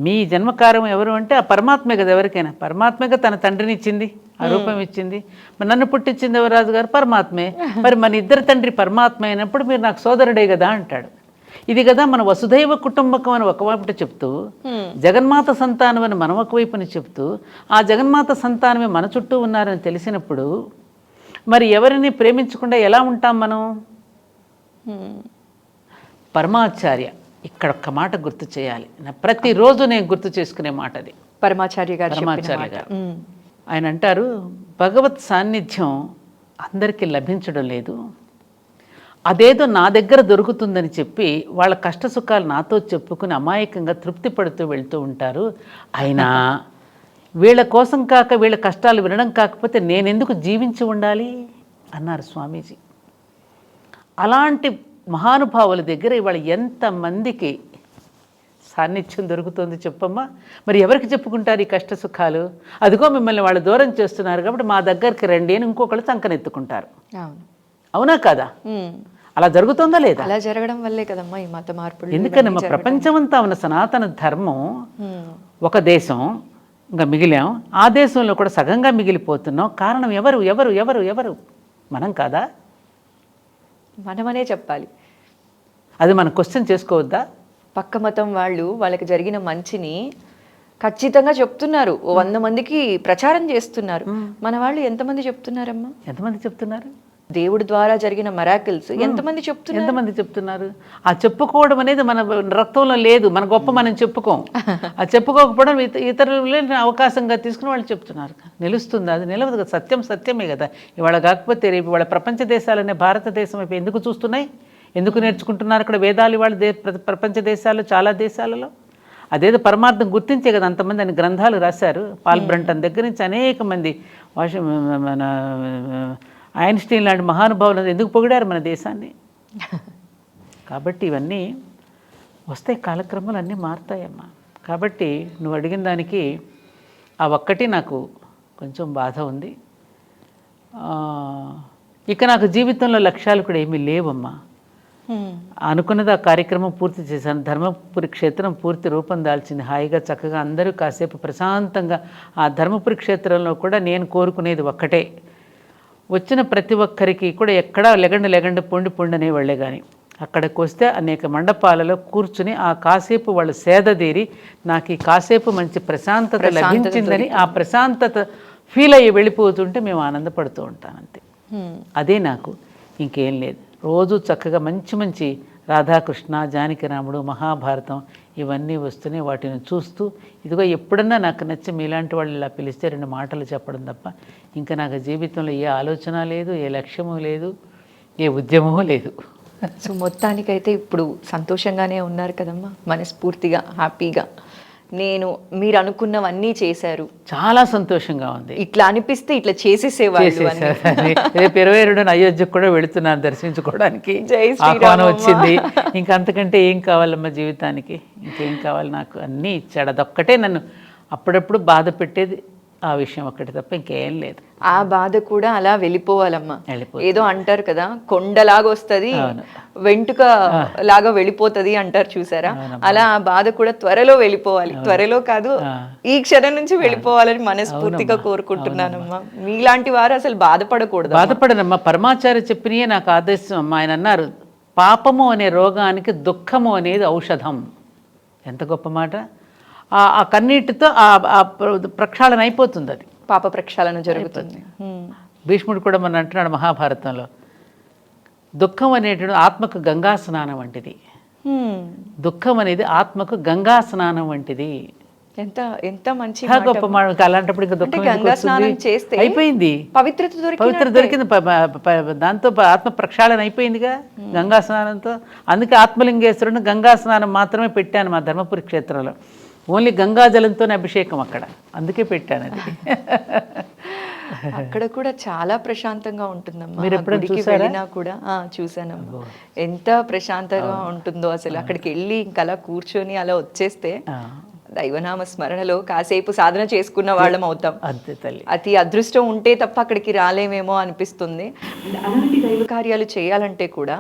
మీ జన్మకారం ఎవరు అంటే ఆ పరమాత్మే కదా, ఎవరికైనా పరమాత్మగా తన తండ్రిని ఇచ్చింది, ఆ రూపం ఇచ్చింది. మరి నన్ను పుట్టించింది ఎవరు రాజుగారు? పరమాత్మే. మరి మన ఇద్దరు తండ్రి పరమాత్మ అయినప్పుడు మీరు నాకు సోదరుడే కదా అంటాడు. ఇది కదా మన వసుధైవ కుటుంబకం అని ఒకవైపు చెప్తూ, జగన్మాత సంతానం అని మనం ఒకవైపుని చెప్తూ, ఆ జగన్మాత సంతానమే మన చుట్టూ ఉన్నారని తెలిసినప్పుడు మరి ఎవరిని ప్రేమించకుండా ఎలా ఉంటాం మనం? పరమాచార్య ఇక్కడ ఒక్క మాట గుర్తు చేయాలి, ప్రతిరోజు నేను గుర్తు చేసుకునే మాట అది. పరమాచార్య గారు. ఆయన అంటారు, భగవత్ సాన్నిధ్యం అందరికీ లభించడం లేదు, అదేదో నా దగ్గర దొరుకుతుందని చెప్పి వాళ్ళ కష్ట సుఖాలు నాతో చెప్పుకుని అమాయకంగా తృప్తి పడుతూ వెళ్తూ ఉంటారు. అయినా వీళ్ళ కోసం కాక, వీళ్ళ కష్టాలు వినడం కాకపోతే నేనెందుకు జీవించి ఉండాలి అన్నారు స్వామీజీ. అలాంటి మహానుభావుల దగ్గర ఇవాళ ఎంతమందికి సాన్నిధ్యం దొరుకుతుంది చెప్పమ్మా? మరి ఎవరికి చెప్పుకుంటారు ఈ కష్ట సుఖాలు? అదిగో మిమ్మల్ని వాళ్ళు దూరం చేస్తున్నారు కాబట్టి మా దగ్గరికి రండి అని ఇంకొకళ్ళు సంకనెత్తుకుంటారు. అవునా కదా? అలా జరుగుతుందా లేదా? అలా జరగడం వల్లే కదమ్మా ఈ మత మార్పులు. ఎందుకని మా ప్రపంచమంతా ఉన్న సనాతన ధర్మం ఒక దేశం ఇంకా మిగిలాం, ఆ దేశంలో కూడా సగంగా మిగిలిపోతున్నాం. కారణం ఎవరు ఎవరు ఎవరు ఎవరు? మనం కాదా? మనమనే చెప్పాలి. అది మనం క్వశ్చన్ చేసుకోవద్దా? పక్క మతం వాళ్ళు వాళ్ళకి జరిగిన మంచిని ఖచ్చితంగా చెప్తున్నారు, 100 మందికి ప్రచారం చేస్తున్నారు. మన వాళ్ళు ఎంతమంది చెప్తున్నారమ్మా? ఎంతమంది చెప్తున్నారు? దేవుడి ద్వారా జరిగిన మిరాకిల్స్ ఎంతమంది చెప్తున్నారు? ఆ చెప్పుకోవడం అనేది మన రక్తంలో లేదు, మన గొప్ప మనం చెప్పుకోం. ఆ చెప్పుకోకపోవడం ఇతరులని అవకాశంగా తీసుకుని వాళ్ళు చెప్తున్నారు. నిలుస్తుంది? అది నిలవదు కదా. సత్యం సత్యమే కదా. ఇవాళ కాకపోతే రేపు ఇవాళ ప్రపంచ దేశాలనే భారతదేశం వైపు ఎందుకు చూస్తున్నాయి, ఎందుకు నేర్చుకుంటున్నారు అక్కడ వేదాలు? ఇవాళ ప్రపంచ దేశాల్లో చాలా దేశాలలో అదేదో పరమార్థం గుర్తించే కదా అంతమంది అని గ్రంథాలు రాశారు. పాల్ బ్రంటన్ దగ్గర నుంచి అనేక మంది, మన ఐన్స్టీన్ లాంటి మహానుభావులు ఎందుకు పొగిడారు మన దేశాన్ని? కాబట్టి ఇవన్నీ వస్తాయి, కాలక్రమాలు అన్నీ మారుతాయమ్మా. కాబట్టి నువ్వు అడిగిన దానికి ఆ ఒక్కటి నాకు కొంచెం బాధ ఉంది. ఇక నాకు జీవితంలో లక్ష్యాలు కూడా ఏమీ లేవమ్మా. అనుకున్నది ఆ కార్యక్రమం పూర్తి చేశాను. ధర్మపురి క్షేత్రం పూర్తి రూపం దాల్చింది. హాయిగా చక్కగా అందరూ కాసేపు ప్రశాంతంగా ఆ ధర్మపురి క్షేత్రంలో కూడా నేను కోరుకునేది ఒక్కటే, వచ్చిన ప్రతి ఒక్కరికి కూడా ఎక్కడా లెగండి పొండి అనేవాళ్లే. కానీ అక్కడికి వస్తే అనేక మండపాలలో కూర్చుని ఆ కాసేపు వాళ్ళు సేదతీరి నాకు ఈ కాసేపు మంచి ప్రశాంతత లభించిందని ఆ ప్రశాంతత ఫీల్ అయ్యి వెళ్ళిపోతుంటే మేము ఆనందపడుతూ ఉంటాం అంతే. అదే నాకు, ఇంకేం లేదు. రోజు చక్కగా మంచి మంచి రాధాకృష్ణ, జానకిరాముడు, మహాభారతం ఇవన్నీ వస్తూనే వాటిని చూస్తూ, ఇదిగో ఎప్పుడన్నా నాకు నచ్చి మీలాంటి వాళ్ళు ఇలా పిలిస్తే 2 మాటలు చెప్పడం తప్ప ఇంకా నాకు జీవితంలో ఏ ఆలోచన లేదు, ఏ లక్ష్యము లేదు, ఏ ఉద్యమము లేదు. సో మొత్తానికైతే ఇప్పుడు సంతోషంగానే ఉన్నారు కదమ్మా, మనస్ఫూర్తిగా హ్యాపీగా? మీరు అనుకున్నవన్నీ చేశారు, చాలా సంతోషంగా ఉంది. ఇట్లా అనిపిస్తే ఇట్లా చేసేసేవాళ్ళు. రేపు 22న అయోధ్యకు కూడా వెళుతున్నాను దర్శించుకోవడానికి, ఆహ్వానం వచ్చింది. ఇంకా అంతకంటే ఏం కావాలమ్మా జీవితానికి? ఇంకేం కావాలి? నాకు అన్నీ ఇచ్చాడు. అదొక్కటే నన్ను అప్పుడప్పుడు బాధ పెట్టేది, ఆ విషయం ఒక్కటి తప్ప ఇంకేం లేదు. ఆ బాధ కూడా అలా వెళ్ళిపోవాలమ్మా. ఏదో అంటారు కదా, కొండలాగా వస్తుంది వెంటుక లాగా వెళ్ళిపోతుంది అంటారు చూసారా, అలా ఆ బాధ కూడా త్వరలో వెళ్ళిపోవాలి. త్వరలో కాదు, ఈ క్షణం నుంచి వెళ్ళిపోవాలని మనస్ఫూర్తిగా కోరుకుంటున్నానమ్మా. మీలాంటి వారు అసలు బాధపడకూడదు. బాధపడనమ్మా, పరమాచార్య చెప్పినయే నాకు ఆదేశం అమ్మా. ఆయన అన్నారు, పాపము అనే రోగానికి దుఃఖము అనేది ఔషధం. ఎంత గొప్ప మాట. ఆ కన్నీటితో ఆ ప్రక్షాళన అయిపోతుంది, అది పాప ప్రక్షాళన జరుగుతుంది. భీష్ముడు కూడా మన అంటున్నాడు మహాభారతంలో, దుఃఖం అనేటువంటి ఆత్మకు గంగా స్నానం వంటిది. దుఃఖం అనేది ఆత్మకు గంగా స్నానం వంటిది. ఎంత ఎంత మంచి గొప్ప మాట. అలాంటప్పుడు ఇంకా దుఃఖం గంగా స్నానం చేస్తే అయిపోయింది, పవిత్రత దొరికింది, దాంతో ఆత్మ ప్రక్షాళన అయిపోయిందిగా గంగా స్నానంతో. అందుకే ఆత్మలింగేశ్వరుని గంగా స్నానం మాత్రమే పెట్టాను మా ధర్మపురి క్షేత్రంలో. ఓన్లీ గంగాజలంతోనే అభిషేకం అక్కడ, అందుకే పెట్టాను అది. అక్కడ కూడా చాలా ప్రశాంతంగా ఉంటుందమ్మా. మీరు ఆ ఎప్పుడైనా గుడికి చూసారా? వెళ్ళినా కూడా చూసానమ్మా. ఎంత ప్రశాంతంగా ఉంటుందో అసలు. అక్కడికి వెళ్ళి ఇంకా అలా కూర్చొని అలా వచ్చేస్తే ఆ, దైవనామ స్మరణలో కాసేపు సాధన చేసుకున్న వాళ్ళం అవుతాం. అంతే తల్లి. అతి అదృష్టం ఉంటే తప్ప అక్కడికి రాలేమేమో అనిపిస్తుంది. అలాంటి దైవ కార్యాలు చేయాలంటే కూడా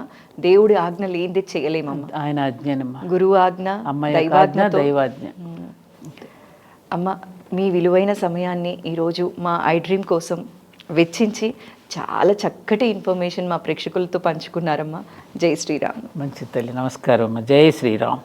దేవుడి ఆజ్ఞ లేనిదే చేయలేమమ్మా. ఆయన ఆజ్ఞనమ్మా, గురువు ఆజ్ఞ, అమ్మాయి ఆజ్ఞ, దైవాజ్ఞతో. దైవాజ్ఞ. అమ్మ, మీ విలువైన సమయాన్ని ఈరోజు మా ఐ డ్రీమ్ కోసం వెచ్చించి చాలా చక్కటి ఇన్ఫర్మేషన్ మా ప్రేక్షకులతో పంచుకున్నారమ్మా. జై శ్రీరామ్. మంచి తల్లి, నమస్కారం అమ్మ. జై శ్రీరామ్.